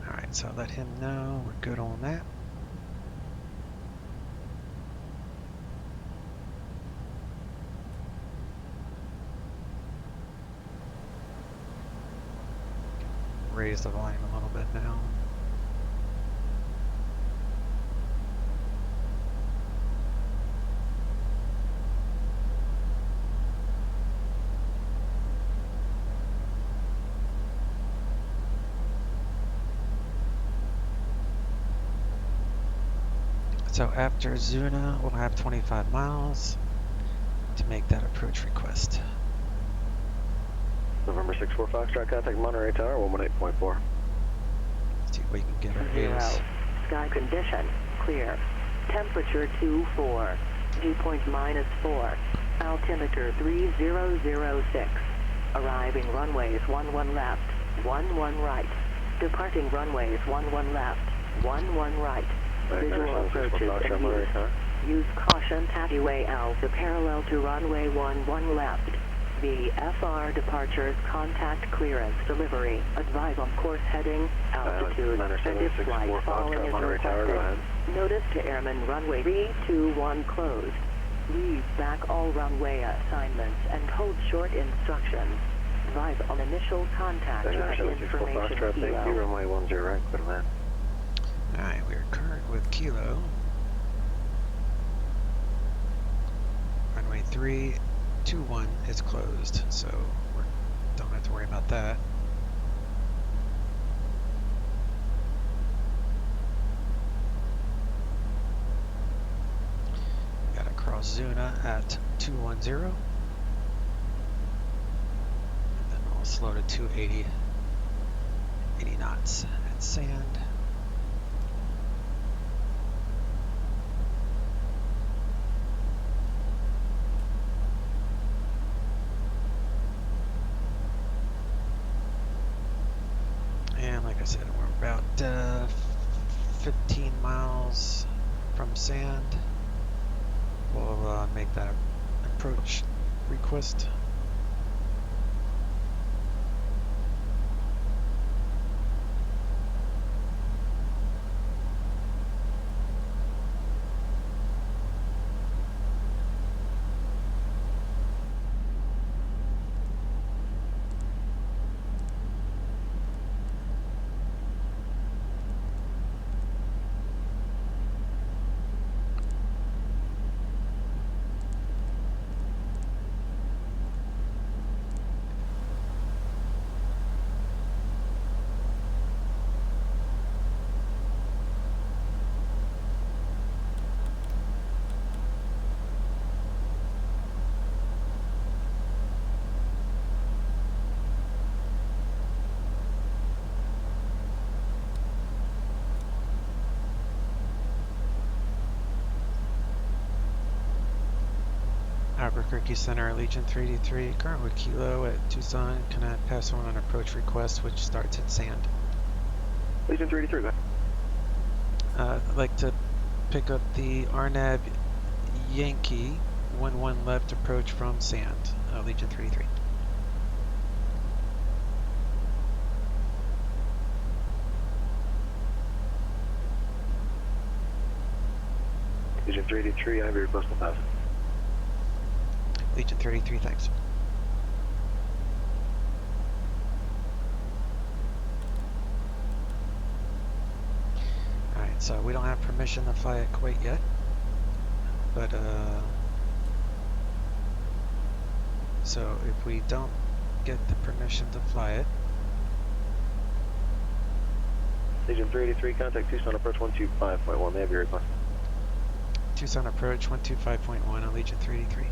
Alright, so I'll let him know we're good on that. Raise the volume a little bit now. So after Zuna, we'll have 25 miles to make that approach request. November 64 Foxtrot, contact Monterey Tower, 118.4. See if we can get our 0. A's. Sky condition, clear. Temperature 24. Dew point -4. Altimeter 3006. Arriving runways 11 left, 11 right. Departing runways 11 left, 11 right. Visual approaches in use. Use caution taxiway Alpha parallel to runway 11 left. VFR departures, contact clearance, delivery. Advise on course heading, altitude, and if flight following is requested. Notice to airmen runway 321 closed. Leave back all runway assignments and hold short instructions. Advise on initial contact and information Thank you, kilo. runway 10 right, clear to land. Alright, we're current with Kilo. Runway 321 is closed, so we don't have to worry about that. Gotta cross Zuna at 210. And then we'll slow to 280, 80 knots at Sand. And like I said, we're about 15 miles from Sand. We'll make that approach request. Albuquerque Center, Allegiant 383, current with Kilo at Tucson, cannot pass on an approach request which starts at Sand. Legion 383, go ahead. I'd like to pick up the Arnab Yankee 11 left approach from Sand, Allegiant 383. Legion 383, I have your request on Paso. Legion 33, thanks. Alright, so we don't have permission to fly at Kuwait yet, but so if we don't get the permission to fly it, Legion 383, contact Tucson approach 125.1, they have your request. Tucson approach 125.1, Allegiant 383.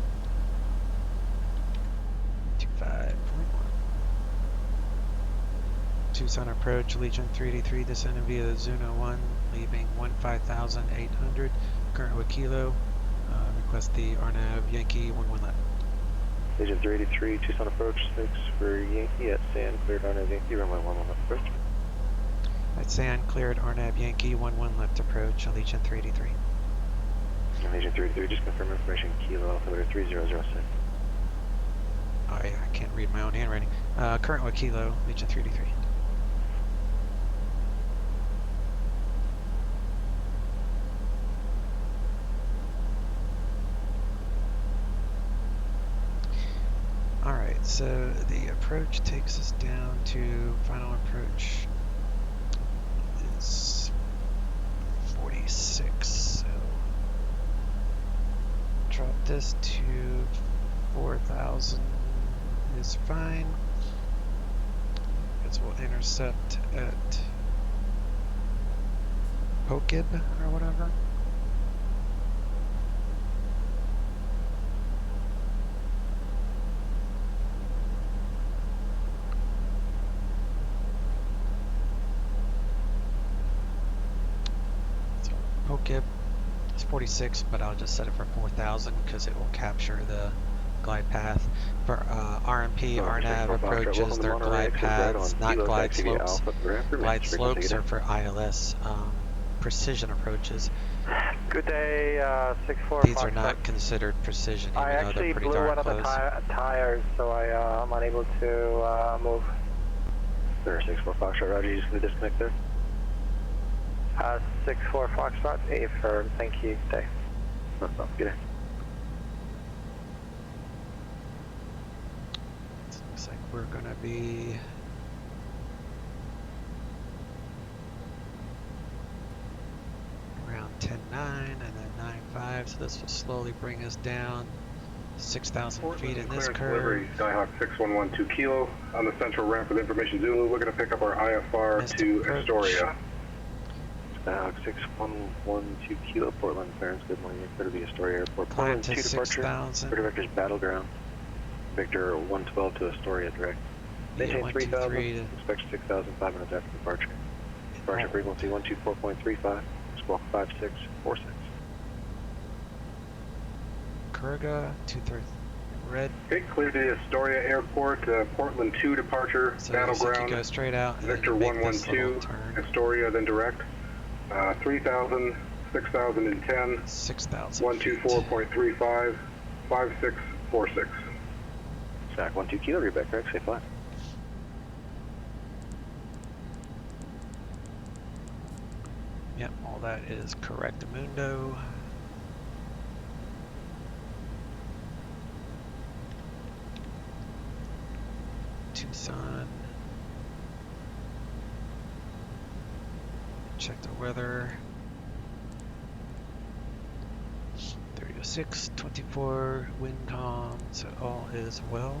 25.1. Tucson approach, Allegiant 383, descending via Zuna 1, leaving 15,800, current with Kilo, request the Arnab Yankee 11 left. Legion 383, Tucson approach, 6 for Yankee at Sand, cleared Arnab Yankee, runway 11 left approach. At Sand, cleared Arnab Yankee 11 left approach, Allegiant 383. Legion 383, just confirm information, Kilo, altimeter 3006. Oh yeah, I can't read my own handwriting. Current with Kilo, Legion 383. Alright, so the approach takes us down to final approach is 46, so drop this to 4,000 is fine. Guess we'll intercept at Pokib or whatever. Pokib is 46, but I'll just set it for 4,000 because it will capture the glide path. For RMP, RNAV approaches, they're glide paths, not glide slopes. Glide slopes are for ILS precision approaches. Good day, 64. These are not considered precision, even though they're pretty darn close. I actually blew one of the tires, so I'm unable to move. Sir, 64 Foxtrot, Roger, you just going to disconnect there? 64 Foxtrot, affirm, thank you, good day. No problem, good day. Looks like we're going to be around 10.9 and then 9.5, so this will slowly bring us down 6,000 feet in this curve. Delivery, Skyhawk 6112 Kilo on the central ramp with information Zulu. We're going to pick up our IFR to Astoria. Skyhawk 6112 Kilo, Portland, Clarence, good morning. Clear to the Astoria Airport. Climb Portland to 2 departure. 6,000. Director's Battleground. Victor 112 to Astoria direct. Maintain 3,000. Expect 6,500 after departure. Departure frequency 124.35. Squawk 5646. Kurga 230. Red. Okay, clear to the Astoria Airport, Portland 2 departure, So Battleground. you go straight out and Victor 112, Astoria, then direct. 3,000, 6,010, 6,000. 124.35, 5646. Stack 12 Kilo, Rebecca, correct, say 5. Yep, all that is correct, Mundo. Tucson. Check the weather. 3006, 24, wind calm, so all is well.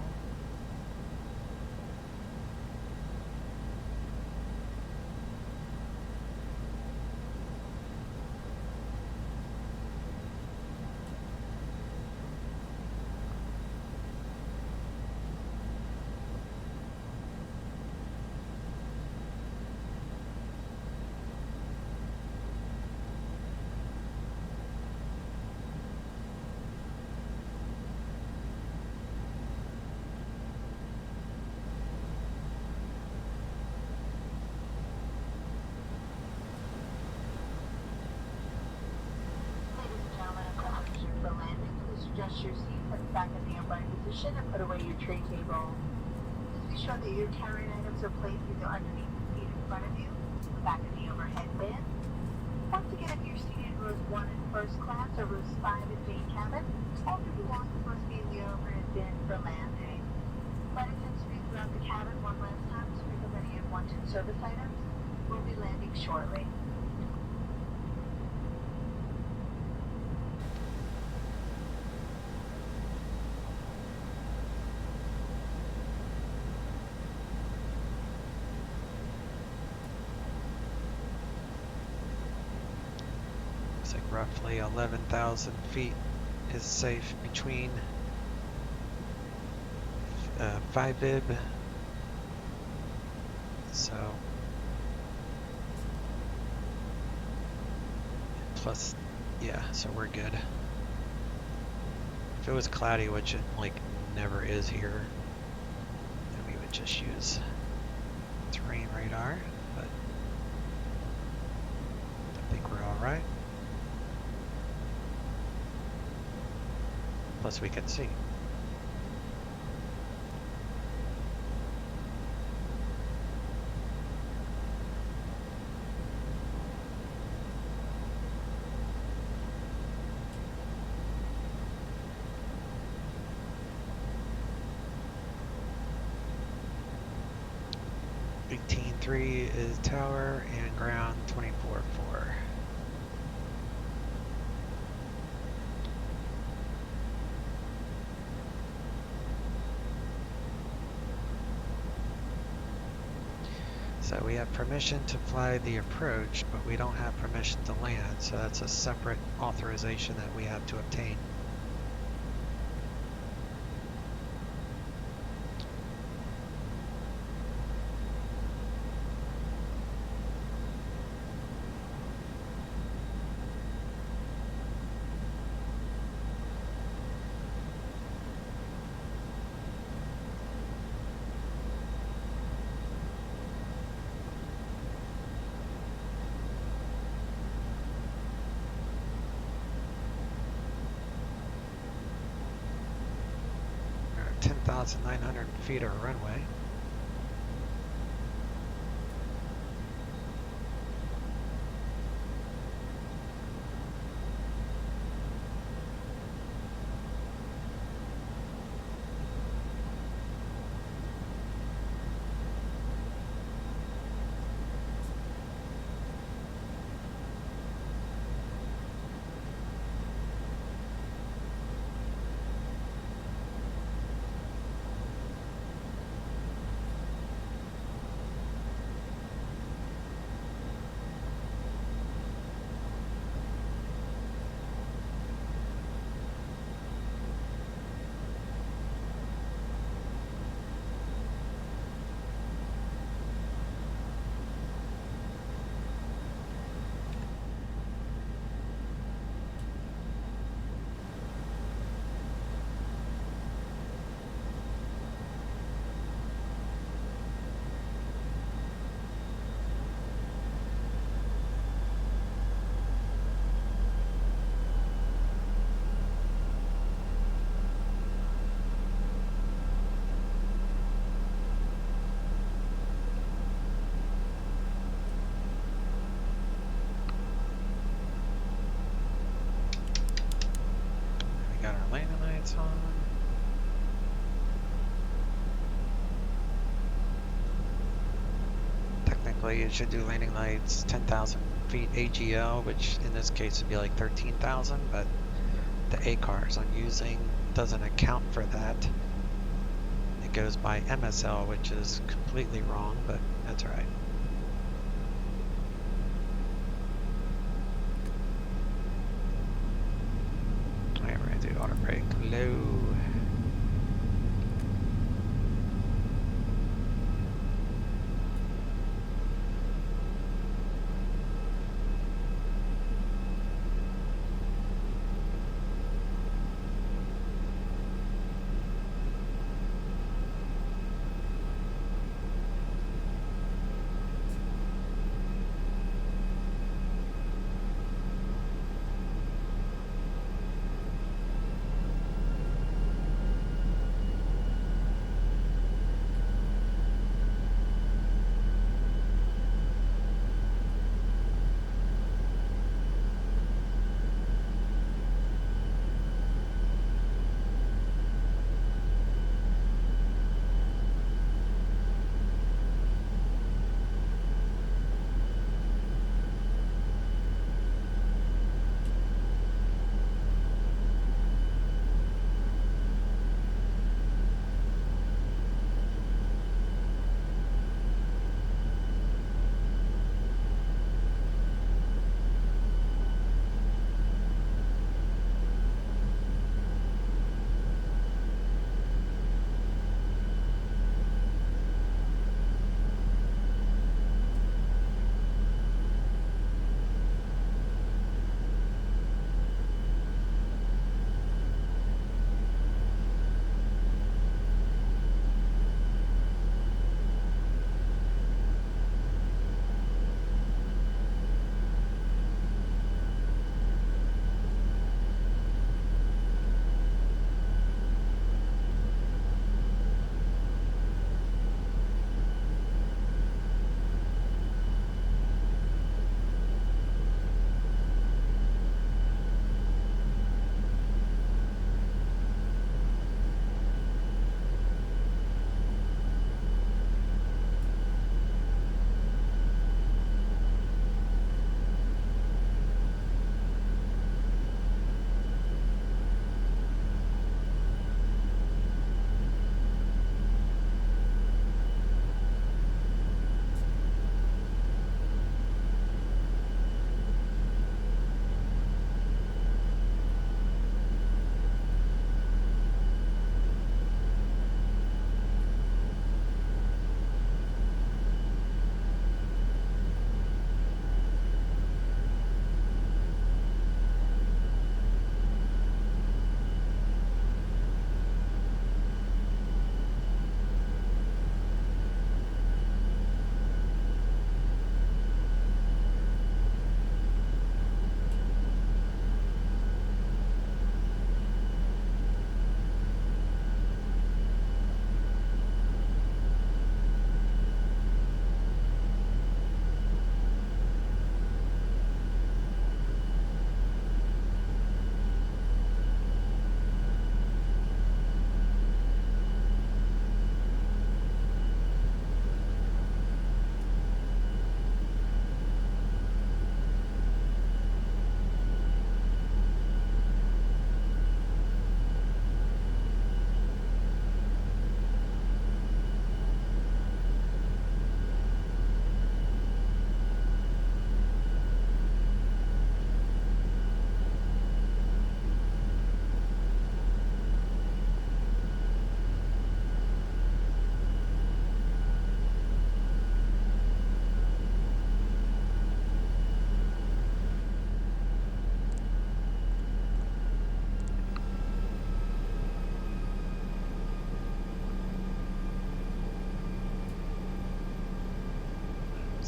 Adjust your seat, put it back in the upright position, and put away your tray table. Please be sure that your carrying items are placed either underneath the seat in front of you, the back of the overhead bin. Once again, if you're seated in rows 1 in first class or rows 5 in main cabin, all your belongings must be in the overhead bin for landing. Flight attendants will be throughout the cabin one last time to pick up any unwanted service items. We'll be landing shortly. Roughly 11,000 feet is safe between 5 bib. So plus, yeah, so we're good. If it was cloudy, which it like never is here, then we would just use terrain radar, but I think we're all right. Plus we can see. 3 is tower and ground 24-4. So we have permission to fly the approach, but we don't have permission to land, so that's a separate authorization that we have to obtain. We're at 10,900 feet of runway. Got our landing lights on. Technically, it should do landing lights 10,000 feet AGL, which in this case would be like 13,000, but the ACARS I'm using doesn't account for that. It goes by MSL, which is completely wrong, but that's alright. Alright, we're gonna do auto brake low.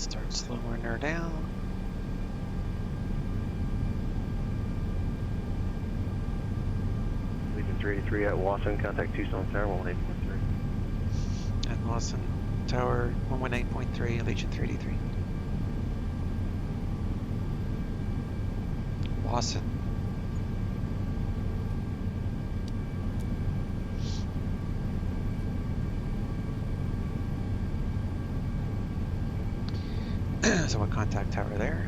Start slowing her down. Legion 383 at Wasson, contact Tucson Tower 118.3. At Lawson Tower 118.3, Allegiant 383. Lawson. So we'll contact tower there.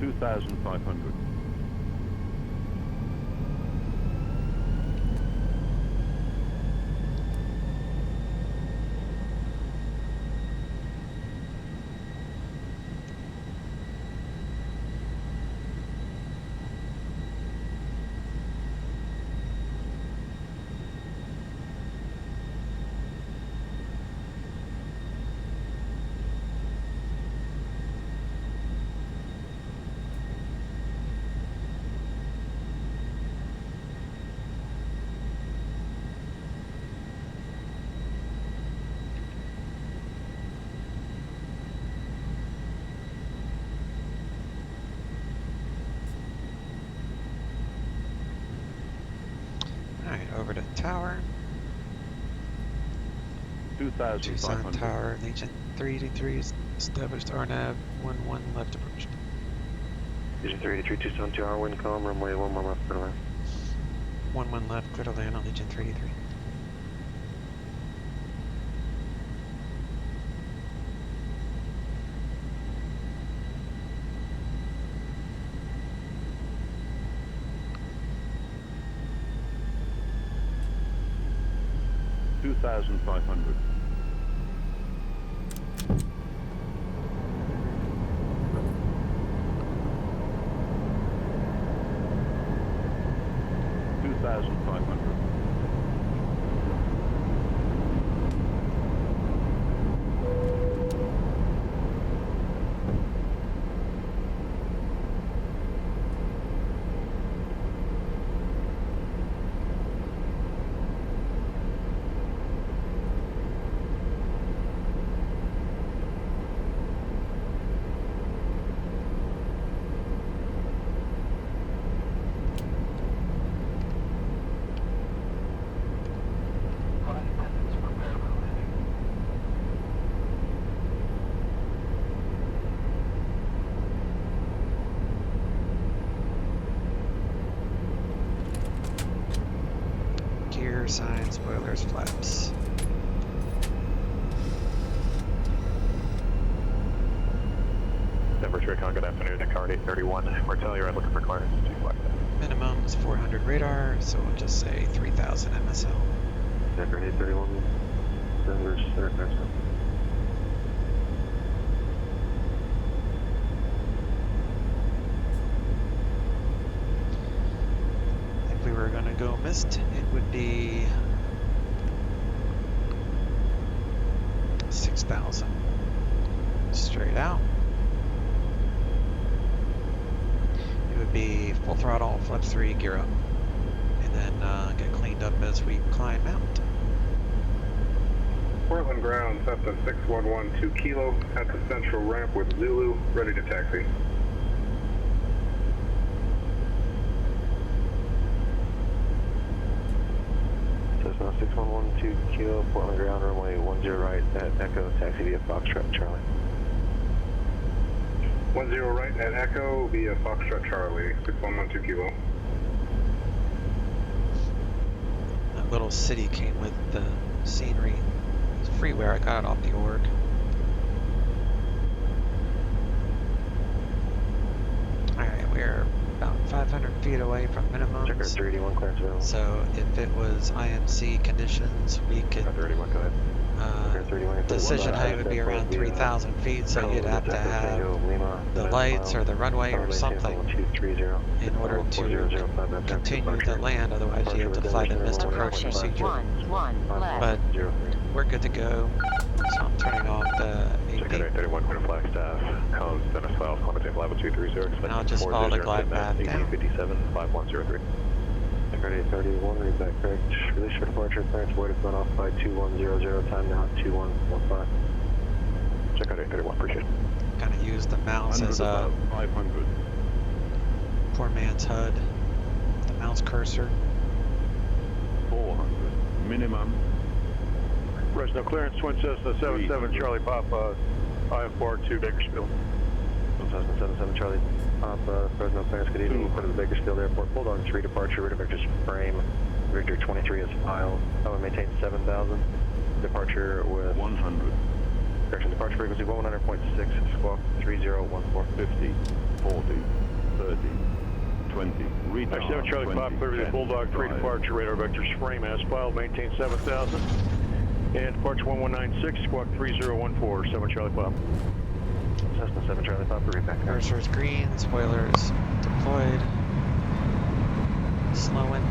$2,500. Over to tower. Tucson Tower, Allegiant 383 is established RNAV 11 left approach. Allegiant 383 Tucson Tower, wind calm, runway 11 left, clear to land. 11 left, clear to land, Allegiant 383. $2,500. Gear, signs, spoilers, flaps. Denver Tricon, good afternoon. Card 831. Martel, you're looking for clearance to flight. Minimum is 400 radar, so we'll just say 3,000 MSL. Denver 831. Denver's center clearance. If we were going to go mist, it would be 6,000 straight out. It would be full throttle, flip 3, gear up, and then get cleaned up as we climb out. Portland ground, Cessna 6112 Kilo at the central ramp with Zulu, ready to taxi. Cessna 6112 Kilo, Portland ground, runway 10 right at Echo, taxi via Foxtrot Charlie. 10 right at Echo via Foxtrot Charlie, 6112 Kilo. little city came with the scenery. It's freeware. I got it off the org. Alright, we're about 500 feet away from minimums. Checker 381 clearance available. So if it was IMC conditions, we could 31, go ahead. decision height would be around 3,000 feet, so you'd have to have the lights or the runway or something in order to continue to land, otherwise you have to fly the missed approach procedure. But we're good to go, so I'm turning off the AP. 31, clear Flagstaff, Cones, Dennis South, Quantitative Level 230, And I'll just follow the glide path down. 57, 5103. Checker 831, read back correct. Release your departure, clearance void has gone off by 2100, time now 2115. Checker 831, appreciate it. Kind of use the mouse as a 500. poor man's HUD, the mouse cursor. 400. Minimum. Fresno clearance, Twin Cessna 77 Charlie Papa, IFR 2 Bakersfield. Cessna 77 Charlie Papa, Fresno clearance, good evening. Go to the Bakersfield Airport, hold on 3 departure, radar vectors frame. Victor 23 is filed. I will maintain 7,000. Departure with 100. Correction, departure frequency 100.6, squawk 3014. 50, 40, 30, 20. Retard 7 Charlie 20, Papa, clear to 10, Bulldog 3 5. departure, radar vectors frame as filed, maintain 7,000. And departure 1196, squawk 3014, 7 Charlie Papa. Cessna 7 Charlie Papa, read back. Cursor's green, spoilers deployed. Slowing.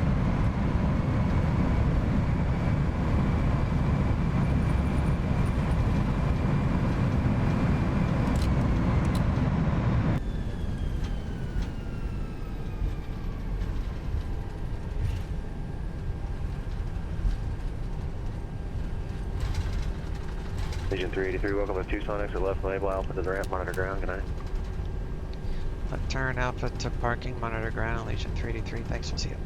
Agent 383, welcome to Tucson, exit left label, Alpha to the ramp, monitor ground, good night. Left turn, Alpha to parking, monitor ground, Allegiant 383, thanks, we'll see you.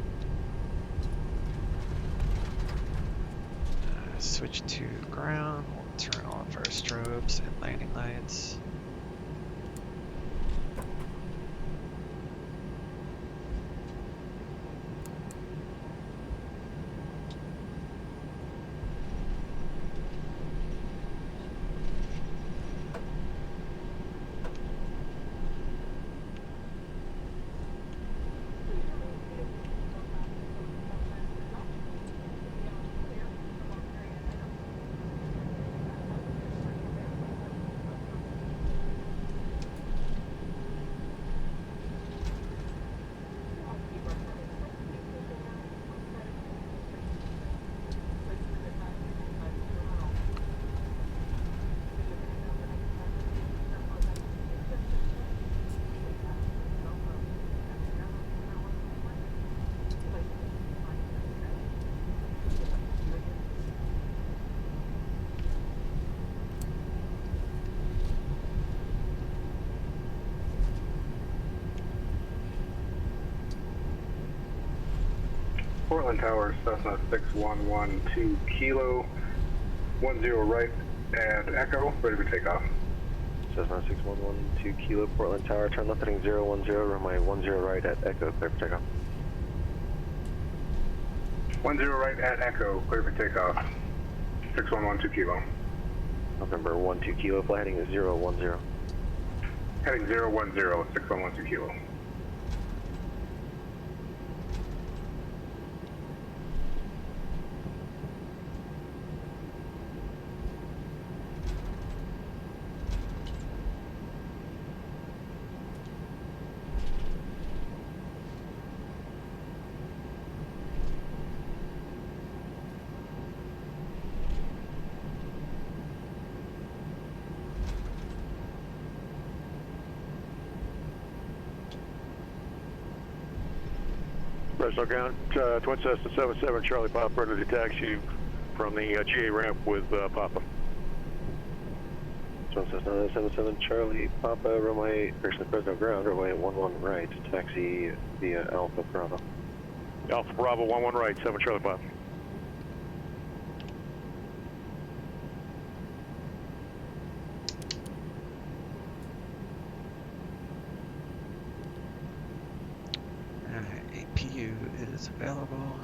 Switch to ground, we'll turn off our strobes and landing lights. Portland Tower, Cessna 6112 Kilo, 10 right at Echo, ready for takeoff. Cessna 6112 Kilo, Portland Tower, turn left heading 010, runway 10 right at Echo, clear for takeoff. 10 right at Echo, clear for takeoff. 6112 Kilo. November 12 Kilo, flight heading is 010. Heading 010, 6112 Kilo. Fresno ground, Twin Cessna 77 Charlie Papa, ready to taxi from the GA ramp with Papa. Twin Cessna 77 Charlie Papa, runway, Fresno ground, runway 11 right, taxi via Alpha Bravo. Alpha Bravo 11 right, 7 Charlie Papa. APU is available.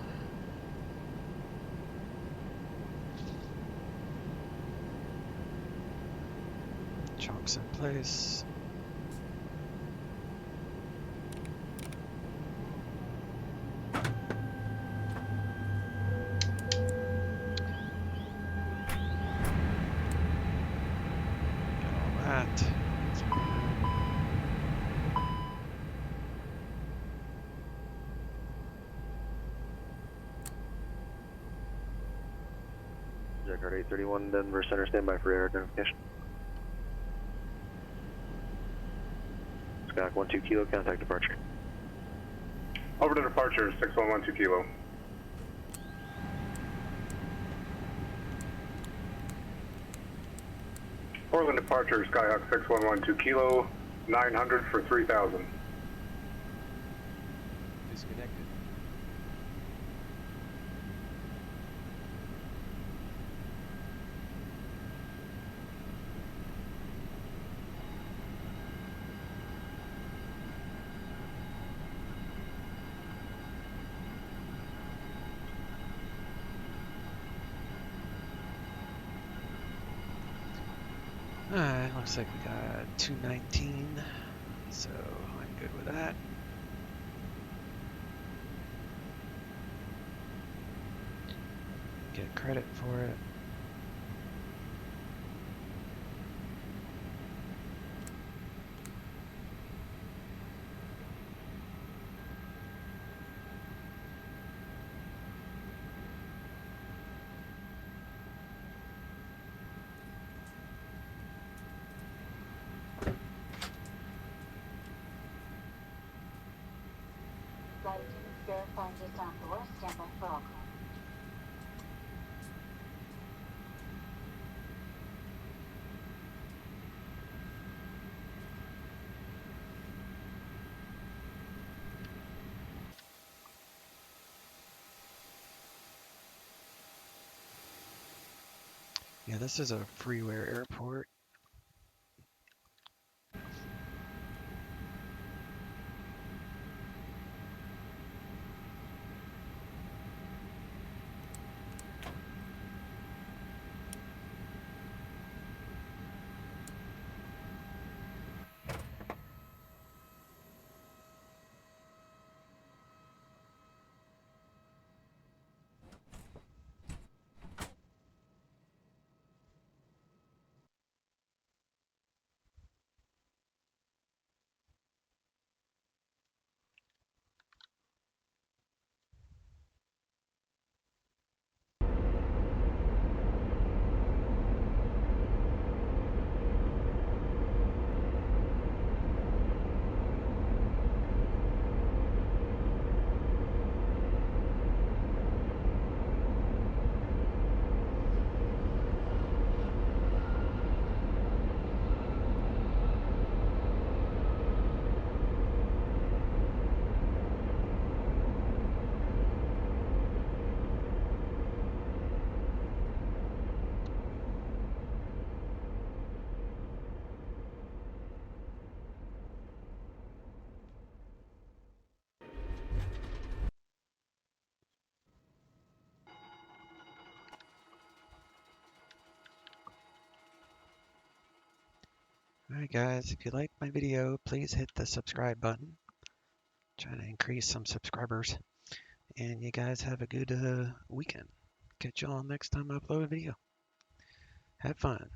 Chocks in place. Jacquard 831, Denver Center, standby for air identification. Skyhawk 12 Kilo, contact departure. Over to departure, 6112 Kilo. Portland departure, Skyhawk 6112 Kilo, 900 for 3000. Disconnected. Alright, looks like we got 219, so I'm good with that. Get credit for it. Flight attendants verifying just on board. Stand by for all calls. Yeah, this is a freeware airport. Alright guys, if you like my video, please hit the subscribe button. Trying to increase some subscribers. And you guys have a good weekend. Catch y'all next time I upload a video. Have fun.